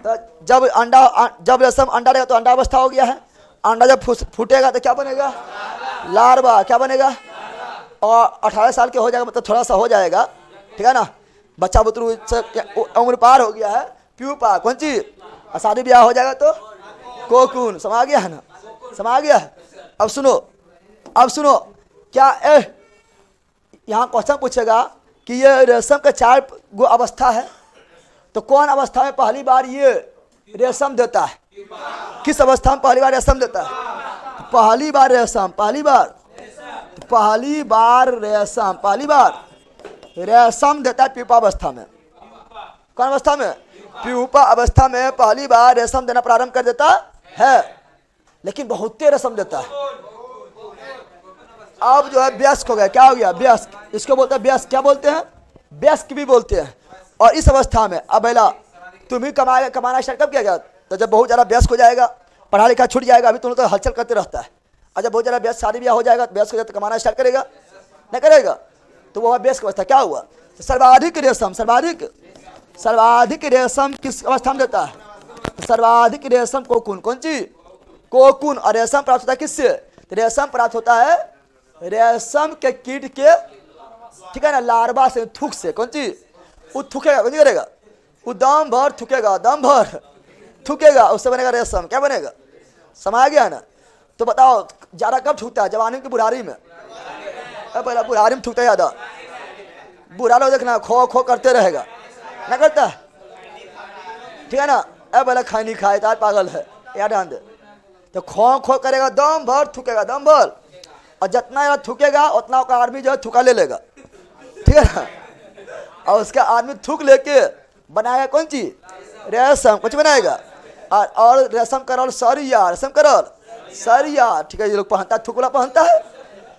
तो जब रेशम अंडा रहेगा तो अंडा अवस्था हो गया है। अंडा जब फूटेगा तो क्या बनेगा? लार्वा। क्या बनेगा? और 18 साल के हो जाएगा, मतलब थोड़ा सा हो जाएगा, ठीक है ना, बच्चा बुतरू उम्र पार हो गया है, प्यूपा। कौन चीज? शादी ब्याह हो जाएगा तो कोकून। समझ गया है ना? समझ गया है? अब सुनो क्या यहाँ क्वेश्चन पूछेगा कि ये रेशम का 4 गो अवस्था है, तो कौन अवस्था में पहली बार ये रेशम देता है? किस अवस्था में पहली बार रेशम देता है? पहली बार रेशम देता है प्यूपा अवस्था में। कौन अवस्था में? प्यूपा अवस्था में पहली बार रेशम देना प्रारंभ कर देता है, लेकिन बहुत रेशम देता है। अब जो है वयस्क हो गया। क्या हो गया? वयस्क। इसको बोलते हैं वयस्क। क्या बोलते हैं? वयस्क भी बोलते हैं। और इस अवस्था में अब बेला तुम ही कमाना स्टार्ट कब किया गया? तो जब बहुत ज़्यादा व्यस्त हो जाएगा, पढ़ा लिखा छूट जाएगा, अभी तुम तो हलचल करते रहता है, और जब बहुत ज़्यादा व्यस्त शादी ब्याह हो जाएगा तो व्यस्त हो जाए तो कमाना स्टार्ट करेगा, नहीं करेगा? तो वो व्यस्त अवस्था। क्या हुआ? सर्वाधिक रेशम किस अवस्था में देता है? सर्वाधिक रेशम कोकून। कौन चीज? कोकून। और रेशम प्राप्त होता है किससे? तो रेशम प्राप्त होता है रेशम के कीट के, ठीक है ना, लार्वा से, थूक से। कौन चीज? वो थूकेगा। कौन करेगा? वो दम भर थूकेगा, उससे बनेगा रेशम। क्या बनेगा? समझ गया ना? तो बताओ ज्यादा कब थूकता है? जवानी की बुढ़ारी में? पहला बुढ़ारी में थूकता है ज्यादा। बुढ़ा लोग देखना खो खो करते रहेगा, ना करता है, ठीक है ना? पहले खाई नहीं खाए तो पागल है, याद ध्यान दे। तो खो खो करेगा, दम भर थूकेगा, दम भर, और जितना थूकेगा उतना का आदमी जो है थूका ले लेगा, ठीक है ना? और उसका आदमी थूक लेके बनाएगा कौन चीज? रेशम। कुछ बनाएगा। और रेशम करल सरिया, ठीक है? ये लोग पहनता है, थूकला पहनता है,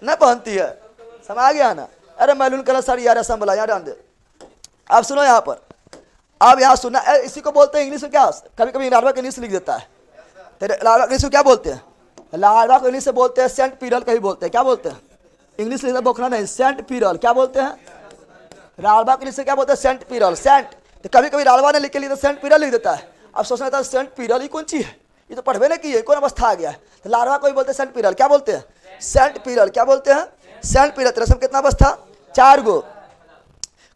नहीं पहनती है। समझ गया ना? अरे मैरून कलर सरिया रेशम बोला, यहाँ ध्यान दे। अब सुनो यहाँ पर, अब यहाँ सुनना, इसी को बोलते हैं इंग्लिश में क्या? कभी कभी लार्वा के इंग्लिश लिख देता है। तेरे लार्वा के इंग्लिश को क्या बोलते हैं? लार्वा को इंग्लिश से बोलते हैं सेंट पीरल, कहीं बोलते हैं। क्या बोलते हैं? इंग्लिश लिखना बोखना नहीं, सेंट पीरल। क्या बोलते हैं? लार्वा के इंग्लिश से क्या बोलते हैं? सेंट पीरल। सेंट। तो कभी कभी लार्वा ने लिख के लिए तो सेंट पीरल लिख देता है। अब सोचना था सेंट पीरल ही कौन चीज है? ये तो पढ़वे नहीं की है, कौन अवस्था आ गया है? तो लार्वा को भी बोलते हैं सेंट पीरल। क्या बोलते हैं? सेंट पीरल। क्या बोलते हैं? सेंट पीरल। रेशम कितना अवस्था? 4 गो।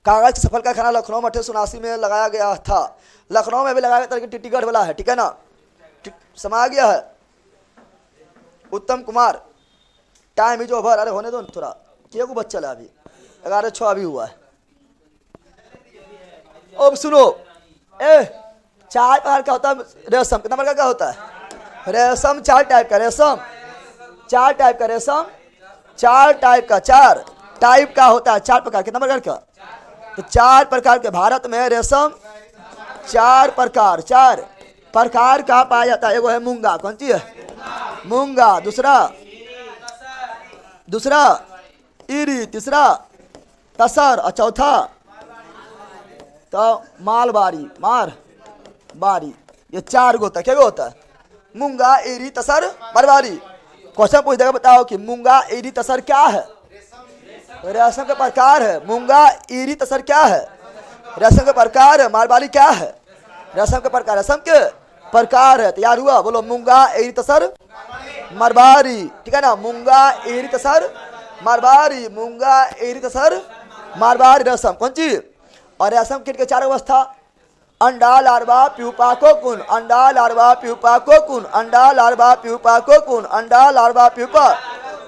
कागज सफल का खाना लखनऊ में 1879 में लगाया गया था। लखनऊ में भी लगाया गया था, टिटीगढ़ वाला है, ठीक है ना? समा गया है। उत्तम कुमार। Time is over. अरे होने दो थोड़ा, क्या को बच्चा अभी 11:06 अभी हुआ है। अब सुनो, 4 प्रकार का होता है रेशम। कितना प्रकार का होता है? रेशम 4 टाइप का। रेशम 4 टाइप का। रेशम 4 टाइप का। 4 टाइप का होता है। 4 प्रकार। कितना प्रकार का? तो 4 प्रकार के। भारत में रेशम 4 प्रकार का पाया जाता है। एगो है मूंगा। कौन सी है? मूंगा। दूसरा इरी। तीसरा तसर। और चौथा तो मारबारी। ये 4 गो होता है। क्या होता है? मूंगा, इरी, तसर, मारबारी। क्वेश्चन पूछ देगा, बताओ कि मूंगा, इरी, तसर क्या है? रेशम का प्रकार है। मूंगा, इरी, तसर क्या है? रेशम का प्रकार है। मारबारी क्या है? रेशम का प्रकार। रेशम के प्रकार है। तैयार हुआ? बोलो मूंगा, इरी, तसर, मारबारी, ठीक है ना? मूंगा, इरी, तसर, मारबारी। मूंगा, इरी, तसर, मारबारी रेशम। कौन चीज? और रेशम कीट के 4 अवस्था: अंडा, लार्वा, प्यूपा, कोकून। अंडा, लार्वा, प्यूपा, कोकून। अंडा, लार्वा, प्यूपा, कोकून। अंडा, लार्वा, प्यूपा,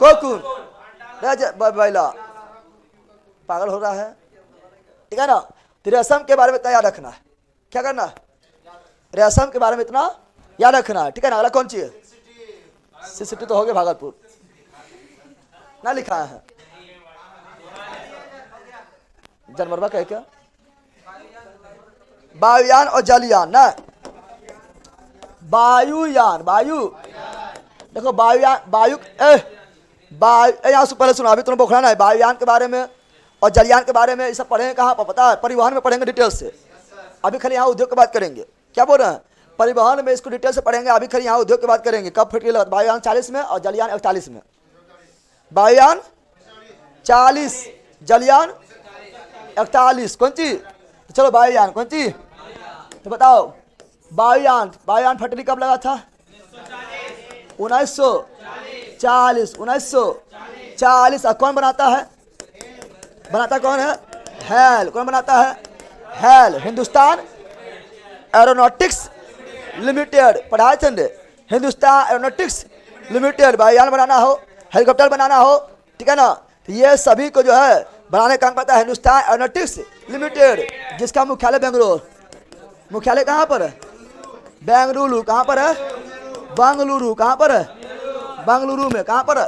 कोकून। बैला पागल हो रहा है, ठीक है ना? तो रेशम के बारे में इतना याद रखना है। क्या करना है? रेशम के बारे में इतना याद रखना है, ठीक है ना? अगला कौन सी है? सिटी तो हो गया, भागलपुर ना लिखा है। जनवरवा कह क्या? वायुयान और जलयान ना। वायुयान, देखो वायु यहाँ से पहले सुना, अभी तुमने बोखना है। वायुयान के बारे में और जलयान के बारे में ये सब पढ़ेंगे कहाँ पर पता है? परिवहन में पढ़ेंगे डिटेल से। अभी खाली यहाँ उद्योग की बात करेंगे। क्या बोल रहे हैं? परिवहन में इसको डिटेल से पढ़ेंगे। अभी खाली यहाँ उद्योग की बात करेंगे। कब फिट लगा? वायुयान 40 में और जलयान 41 में। वायुयान 40, जलयान 41। कौन सी? तो चलो वायुयान कौन सी? तो बताओ वायुयान, वायुयान फैक्ट्री कब लगा था? 1940, 1940। कौन बनाता है? बनाता कौन है? हेल। कौन बनाता है? Hello, Hindustan aeronautics limited. पढ़ाए थे, हिंदुस्तान एरोनॉटिक्स लिमिटेड। वायुयान बनाना हो, हेलीकॉप्टर बनाना हो, ठीक है ना, तो ये सभी को जो है बनाने का काम करता है हिंदुस्तान एरोनॉटिक्स लिमिटेड, जिसका मुख्यालय बेंगलोर। मुख्यालय कहाँ पर है? बेंगलुरु। कहाँ पर है? बेंगलुरु। कहाँ पर है? बेंगलुरु में। कहाँ पर है?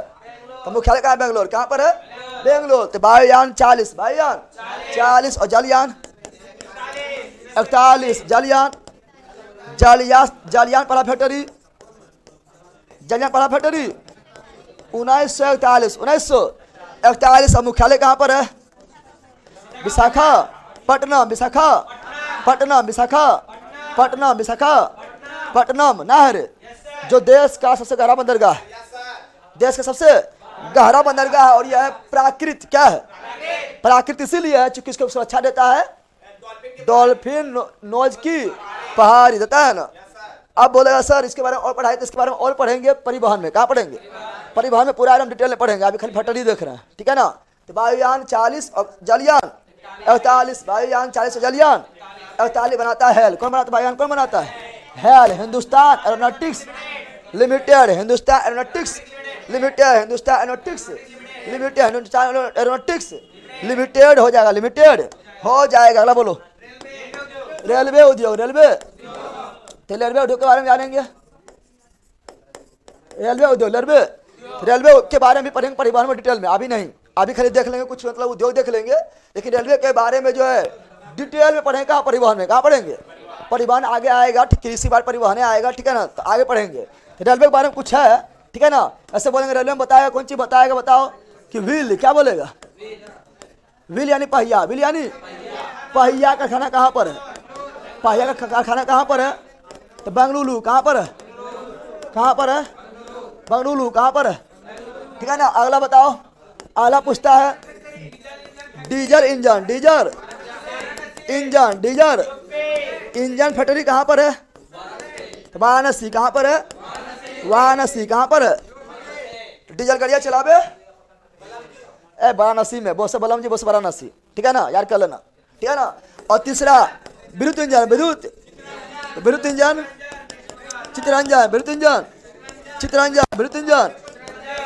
तो मुख्यालय कहाँ है? बेंगलोर। कहाँ पर है? बेंगलोर। तो वायुयान 40, वायुयान 40 और जलयान 41। जलयान, जलयान पड़ा फैक्ट्री, जलयान पड़ा फैक्ट्री 1941, 1941। और मुख्यालय कहाँ पर है? विशाखापट्टनम, विशाखापट्टनम, विशाखापट्टनम, विशाखापट्टनम नहर, जो देश का सबसे गहरा बंदरगाह, देश का सबसे गहरा बंदरगाह है। और यह है प्राकृत। क्या है? प्राकृत इसीलिए है चूंकि इसको सुरक्षा देता है डॉल्फिन नोज की पहाड़ी, देता है ना। अब बोलेगा सर इसके बारे में और पढ़ाई, तो इसके बारे में और पढ़ेंगे परिवहन में। कहाँ पढ़ेंगे? परिवहन में पूरा एकदम डिटेल में पढ़ेंगे, अभी खाली फैक्ट्री देख रहे हैं, ठीक है ना। तो वायुयान 40 और जलयान 41, वायुयान 40 और जलयान 41 बनाता है हेल। कौन बनाता है? वायुयान कौन बनाता है? Hello, Hindustan aeronautics limited, Hindustan aeronautics limited, Hindustan aeronautics limited, Hindustan aeronautics limited हो जाएगा, लिमिटेड हो जाएगा। अगला बोलो। रेलवे उद्योग, रेलवे, तो रेलवे उद्योग के बारे में जानेंगे। रेलवे उद्योग, रेलवे के बारे में भी पढ़ेंगे परिवहन में डिटेल में, अभी नहीं, अभी खाली देख लेंगे कुछ, मतलब उद्योग देख लेंगे, लेकिन रेलवे के बारे में जो है डिटेल में पढ़ेंगे। कहाँ? परिवहन में। कहाँ पढ़ेंगे? परिवहन आगे आएगा, कृषि बार परिवहन आएगा, ठीक है ना, तो आगे पढ़ेंगे। रेलवे के बारे में कुछ है, ठीक है ना। ऐसे बोलेंगे रेलवे में बताएगा, कौन चीज बताएगा? बताओ कि व्हील। क्या बोलेगा? व्हील यानी पहिया, व्हील यानी पहिया। कारखाना कहाँ पर है? पहिया का कारखाना कहाँ पर है? तो बेंगलुरु। कहाँ पर है? कहाँ पर है? बेंगलुरु। कहाँ पर है? ठीक है ना। अगला बताओ, अगला पूछता है diesel engine, diesel engine, diesel engine factory कहाँ पर है? तो वाराणसी। कहाँ पर है? वाराणसी। कहाँ पर है? डीजल गाड़ियाँ चलावे वाराणसी में, बोस बलम जी, बोस वाराणसी, ठीक है ना, याद कर लेना, ठीक है ना। और तीसरा विद्युत इंजन, विद्युत इंजन, चित्ररंजन, विद्युत इंजन, चित्ररंजन, विद्युत engine,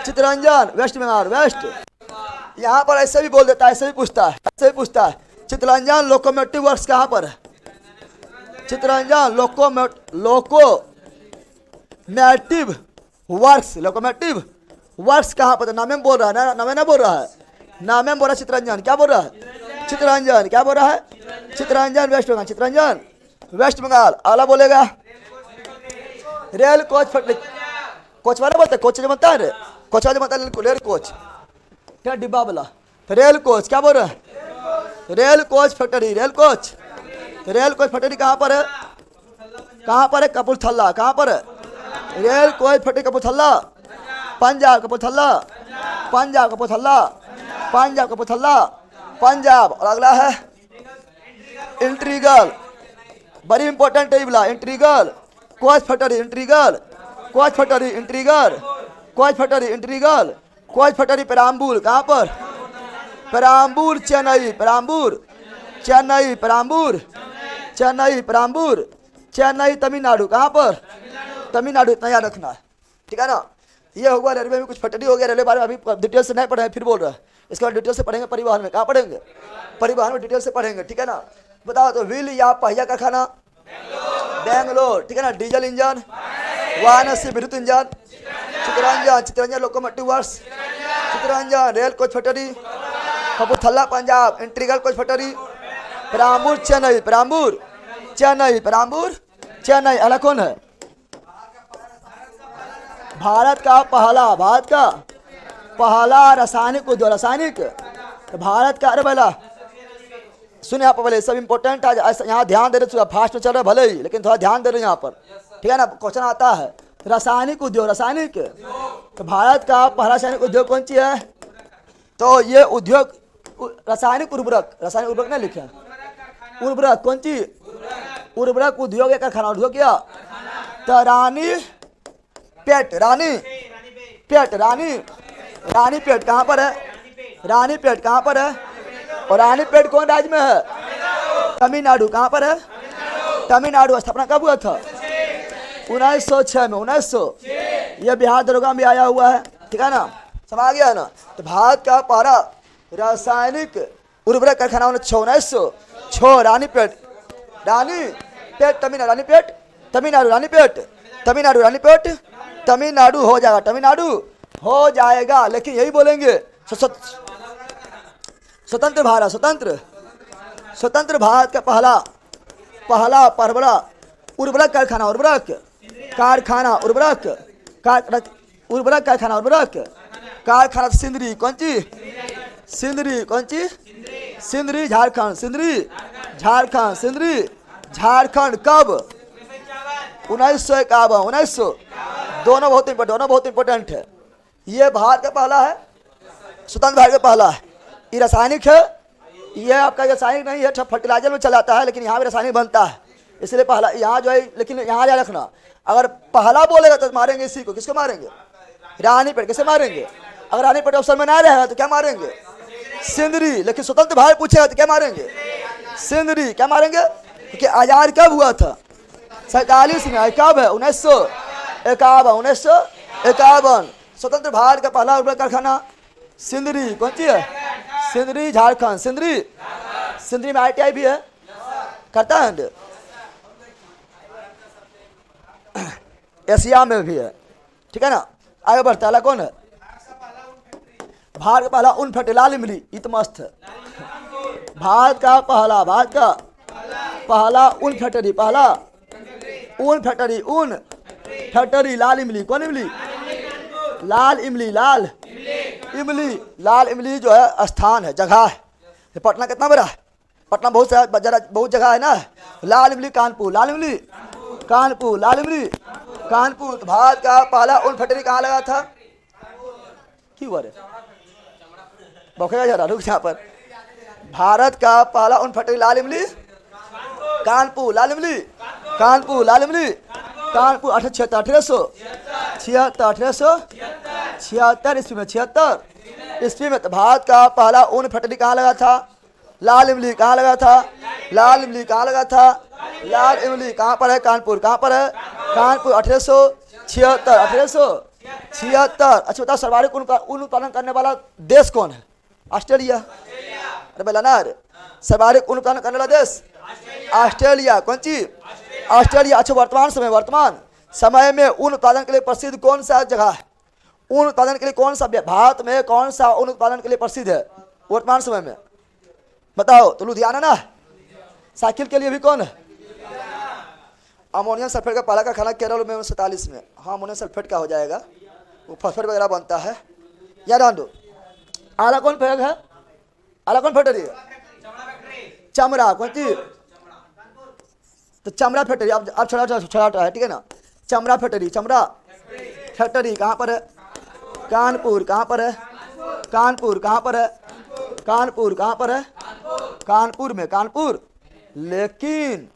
Chittaranjan West Bengal, West. यहाँ पर ऐसे भी बोल देता है, ऐसे भी पूछता है, ऐसे भी पूछता है। चित्ररंजन लोकोमोटिव वर्क्स कहाँ पर है? Chitraranjan locomotive works, locomotive works कहाँ पर? नामे में बोल रहा है ना, नामे ना बोल रहा है, नामे में बोल रहा है चित्ररंजन। क्या बोल रहा है? चित्ररंजन। क्या बोल रहा है? Chittaranjan West Bengal, Chittaranjan West Bengal. अगला बोलेगा रेल कोच फैक्ट्री, कोच वाला बोलते हैं, कोच जो बनता है रे, कोच वाला जो बनता है रेल कोच, क्या डिब्बा वाला, तो रेल कोच। क्या बोल रहा है? Rail coach factory, rail coach, rail coach factory कहाँ पर है? कहाँ पर है? कपूरथला। कहाँ पर है? Rail coach factory Kapurthala, Punjab, Kapurthala, Punjab, Kapurthala, Punjab, Kapurthala, Punjab. और अगला है इंट्रीगल, बड़ी इंपॉर्टेंट है बोला, integral coach factory, integral coach factory, integral coach factory, integral coach factory Perambur. कहाँ पर? पेराम्बूर, चेन्नई, पेराम्बूर, चेन्नई, पेराम्बूर, चेन्नई, पेराम्बूर, चेन्नई, तमिलनाडु। कहाँ पर? तमिलनाडु। इतना याद रखना है, ठीक है ना। ये होगा रेलवे में कुछ फैक्ट्री हो गया, रेलवे बारे में अभी डिटेल से नहीं पढ़े, फिर बोल रहा है। इसके बाद डिटेल से पढ़ेंगे परिवहन में। कहाँ पढ़ेंगे? परिवहन में डिटेल से पढ़ेंगे, ठीक है ना। बताओ तो व्हील या पहिया कारखाना? बेंगलोर, ठीक है ना। डीजल इंजन वाराणसी, विद्युत engine Chitraranjan, Chitraranjan locomotive works, Chitraranjan rail coach factory Kapurthala Punjab, integral coach factory Perambur Chennai, Perambur Chennai, Perambur Chennai. अगला कौन है? भारत का पहला रासायनिक उद्योग, रासायनिक, तो भारत का, अरे भला सुने यहाँ पर भले सब इंपॉर्टेंट है, यहाँ ध्यान दे रहे, फास्ट में चल रहे भले ही, लेकिन थोड़ा ध्यान दे रहे यहाँ पर, ठीक है ना। क्वेश्चन आता है रासायनिक उद्योग, रासायनिक, तो भारत का पहला रासायनिक उद्योग कौन सी है? तो ये उद्योग रासायनिक उर्वरक, रासायनिक उर्वरक नहीं लिखे, उर्वरक कौन सी? उर्वरक उद्योग एक कारखाना उद्योग क्या? तो रानी पेट, रानी पेट, रानी पेट कहाँ पर है? रानी पेट कहाँ पर है? और रानी पेट कौन राज्य में है? तमिलनाडु। कहाँ पर है? तमिलनाडु। स्थापना कब हुआ था? 1906 में। 1900। यह बिहार दरोगा में आया हुआ है, ठीक है ना, समझ गया ना। तो भारत का पहला रासायनिक उर्वरक कारखाना 1906 रानीपेट तमिलनाडु, रानीपेट तमिलनाडु, रानीपेट तमिलनाडु, रानीपेट तमिलनाडु हो जाएगा, तमिलनाडु हो जाएगा। लेकिन यही बोलेंगे स्वतंत्र भारत, स्वतंत्र भारत का पहला उर्वरक कारखाना, उर्वरक कारखाना सिंदरी। कौन सी? सिंदरी। कौन सी? सिंदरी झारखंड, सिंदरी झारखंड। कब? 1951। 1900। दोनों बहुत इंपॉर्टेंट है। ये भारत का पहला है, स्वतंत्र भारत का पहला है। ये रासायनिक है, ये आपका रासायनिक नहीं है, फर्टिलाइजर में चलाता है, लेकिन यहाँ भी रासायनिक बनता है, इसलिए पहला यहाँ जो है। लेकिन यहाँ याद रखना, अगर पहला बोलेगा तो मारेंगे इसी को। किसको मारेंगे? रानीपेट। कैसे मारेंगे? अगर रानीपेट ऑप्शन में ना रहेगा तो क्या मारेंगे? सिंदरी। लेकिन स्वतंत्र भारत पूछेगा तो क्या मारेंगे? सिंदरी। क्या मारेंगे? क्योंकि आजाद कब हुआ था? 47 में। कब है? 1951। 1951 स्वतंत्र भारत का पहला उर्वरक कारखाना सिंदरी। कौन सी है? सिंदरी झारखंड। सिंदरी में ITI भी है, करता है, एशिया में भी है, ठीक है ना। आगे बढ़ता है। कौन है? भारत का पहला ऊन फैक्ट्री लाल इमली। इत मस्त है। भारत का पहला ऊन फैक्ट्री, ऊन फैक्ट्री लाल इमली। कौन इमली? लाल इमली जो है स्थान है, जगह है। पटना कितना बड़ा है? पटना बहुत जगह है ना। लाल इमली कानपुर, कानपुर। तो भारत का पहला ऊन फैक्ट्री कहाँ लगा था? क्यों अरे बखेगा जरा, रुक यहाँ पर। भारत का पहला ऊन फैक्ट्री लाल इमली कानपुर, कानपुर 1876 ईस्वी में, 76 ईस्वी में। तो भारत का पहला ऊन फैक्ट्री कहाँ लगा था? लाल इमली। कहाँ लगा था? लाल इमली कहाँ पर है? कानपुर। कहाँ पर है? कानपुर। 1876। अच्छा बताओ, सर्वाधिक ऊन उत्पादन करने वाला देश कौन है? ऑस्ट्रेलिया। अरे बोला ना, सर्वाधिक ऊन उत्पादन करने वाला देश ऑस्ट्रेलिया। कौन सी? ऑस्ट्रेलिया। अच्छा वर्तमान समय में ऊन उत्पादन के लिए प्रसिद्ध कौन सा जगह है? ऊन उत्पादन के लिए कौन सा भारत में कौन सा ऊन उत्पादन के लिए प्रसिद्ध है वर्तमान समय में? बताओ। तो लुधियाना ना। साइकिल के लिए भी कौन है? अमोनियम सल्फेट का पहला कारखाना केरल में 47 में। हाँ, अमोनियम सल्फेट का हो जाएगा, वो फॉस्फेट वगैरह बनता है। याद आंदो। आला कौन फैक्ट्री है? चमड़ा। कौन सी? तो चमड़ा फैक्ट्री। अब छोटा है, ठीक है ना। चमड़ा फैक्ट्री कहाँ पर है? कानपुर। कहाँ पर है? कानपुर में। लेकिन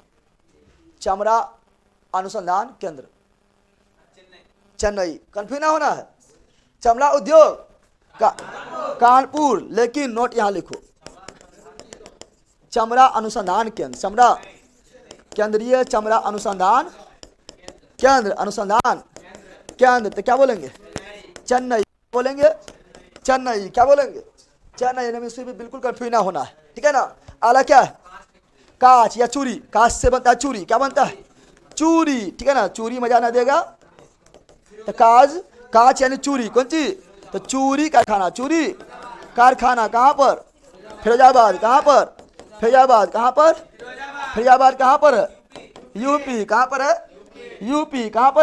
चमड़ा अनुसंधान केंद्र चेन्नई। कंफ्यूज ना होना है। चमड़ा उद्योग कानपुर, लेकिन नोट यहाँ लिखो, चमड़ा अनुसंधान केंद्र, केंद्रीय चमड़ा अनुसंधान केंद्र। तो क्या बोलेंगे? चेन्नई। क्या बोलेंगे? चेन्नई। इसमें भी बिल्कुल कंफ्यूज ना होना है, ठीक है ना। आला क्या है? कांच या चूरी। कांच से बनता है चूरी। क्या बनता है? चूरी, ठीक है ना। चूरी मजा ना देगा तो कांच यानी चूरी। कौन सी? तो चूरी कारखाना कहाँ पर? फिरोजाबाद। कहाँ पर? यूपी। कहाँ पर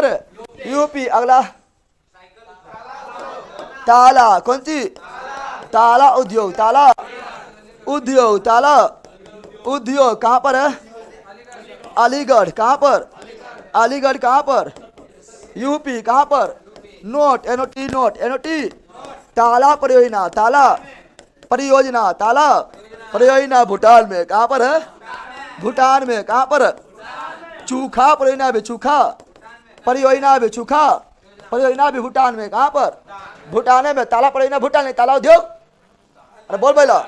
है? यूपी। अगला ताला। कौन सी? ताला उद्योग। कहाँ पर है? अलीगढ़। कहाँ पर? यूपी। कहाँ पर? नोट। ताला परियोजना भूटान में। कहाँ पर है? भूटान में। कहाँ पर? चूखा परियोजना भी चूखा परियोजना भी चूखा परियोजना भी भूटान में। कहाँ पर? भूटान में। ताला परियोजना भूटान में। ताला उद्योग, अरे बोल पहला।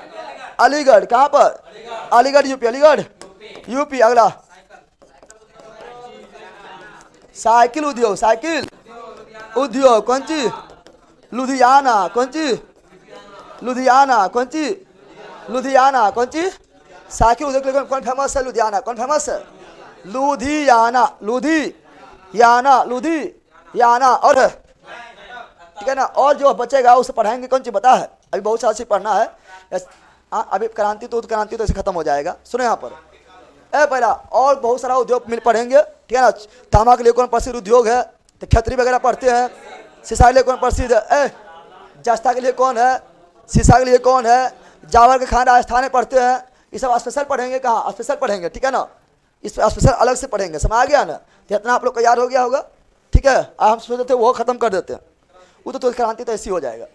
अलीगढ़। कहाँ पर? अलीगढ़ यूपी। अलीगढ़ यूपी। अगला साइकिल उद्योग। साइकिल उद्योग कौन सी? लुधियाना। कौन सी? लुधियाना। कौन सी? लुधियाना। कौन सी? साइकिल उद्योग कौन फेमस है? लुधियाना। कौन फेमस है? लुधियाना। लुधियाना। लुधियाना। और ठीक है ना। और जो बचेगा उसे पढ़ाएंगे। कौन सी बता है? अभी बहुत सारा चीज पढ़ना है। अभी क्रांति तो ऐसे खत्म हो जाएगा। सुनो यहाँ पर पहला और बहुत सारा उद्योग मिल पढ़ेंगे। ठीक है ना। तांबा के लिए कौन प्रसिद्ध उद्योग है? तो खत्री वगैरह पढ़ते हैं। शीशा के लिए कौन प्रसिद्ध है? जस्ता के लिए कौन है? शीशा के लिए कौन है? जावर के खान राजस्थान में पढ़ते हैं। ये सब स्पेशल पढ़ेंगे। कहाँ स्पेशल पढ़ेंगे? ठीक है ना। इस स्पेशल अलग से पढ़ेंगे। समझ आ गया ना? तो इतना आप लोग को याद हो गया होगा। ठीक है। हम सोचते थे वो खत्म कर देते हैं। वो तो क्रांति तो ऐसी हो जाएगा।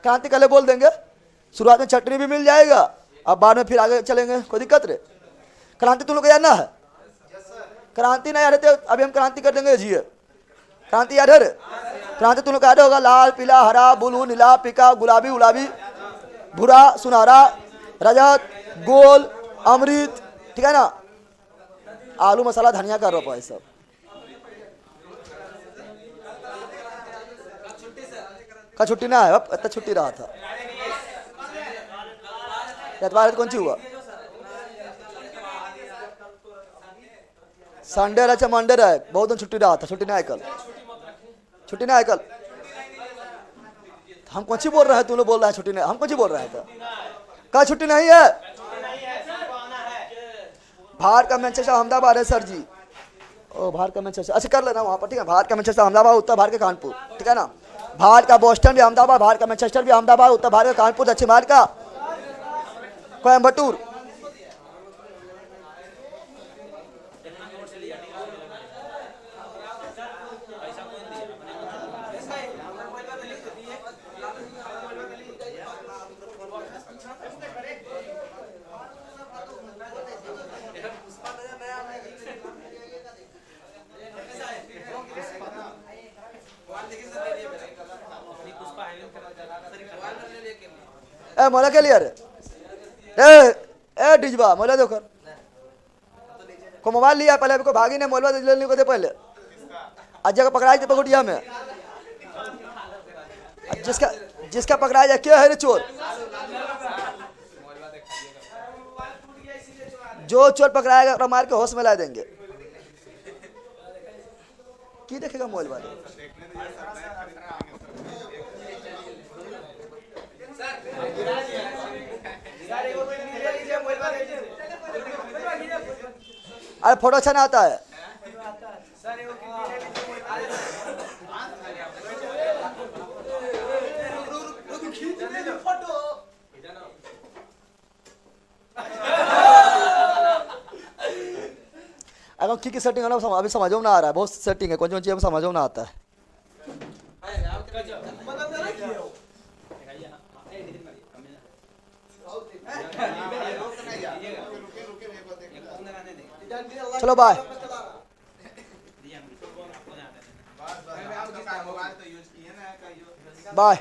क्रांति पहले बोल देंगे। शुरुआत में चटनी भी मिल जाएगा। अब बाद में फिर आगे चलेंगे। कोई दिक्कत रे? क्रांति तुम लोग को याद ना है? क्रांति नहीं याद है तो अभी हम क्रांति कर देंगे। जी क्रांति याद है? क्रांति तुम लोग को याद होगा। लाल पीला हरा ब्लू नीला पीका गुलाबी गुलाबी भूरा सुनहरा रजत गोल अमृत। ठीक है ना। आलू मसाला धनिया का रोपा है सब। का छुट्टी ना है? अब इतना छुट्टी रहा था। एतवार कौन सी हुआ? संडे रहा मंडे रहा। बहुत दिन छुट्टी रहा था। छुट्टी नहीं है कल। छुट्टी नहीं है कल। हम कौन सी बोल रहे हैं? तुम लोग बोल रहे हैं छुट्टी नहीं। हम कौन सी बोल रहे हैं? कल छुट्टी नहीं है। भारत का मैनचेस्टर अहमदाबाद है सर जी। ओ भारत का मैनचेस्टर अच्छा कर लेना वहाँ पर। ठीक है। भारत का मैनचेस्टर अहमदाबाद उत्तर भारत के कानपुर। ठीक है ना। भारत का बोस्टन भी अहमदाबाद। भारत का मैनचेस्टर भी अहमदाबाद। उत्तर भारत का कानपुर। दक्षिण भारत का कोयम्बटूर। मोला के लिए ए डिजबा मोला दो कर को मोबाइल लिया पहले। को भागी ने मोलवा लेने को दे पहले। आज जगह पकड़ाई थे पकुटिया में। जिसका जिसका पकड़ाया जाए क्या है रे चोर? जो चोर पकड़ाएगा मार के होश में ला देंगे। की देखेगा मोबाइल वाले? अरे फोटो अच्छा ना आता है। अगर की सेटिंग है ना अभी समझ में ना आ रहा है। बहुत सेटिंग है। कौन कौन चीज समझ में ना आता है। चलो बाय बाय।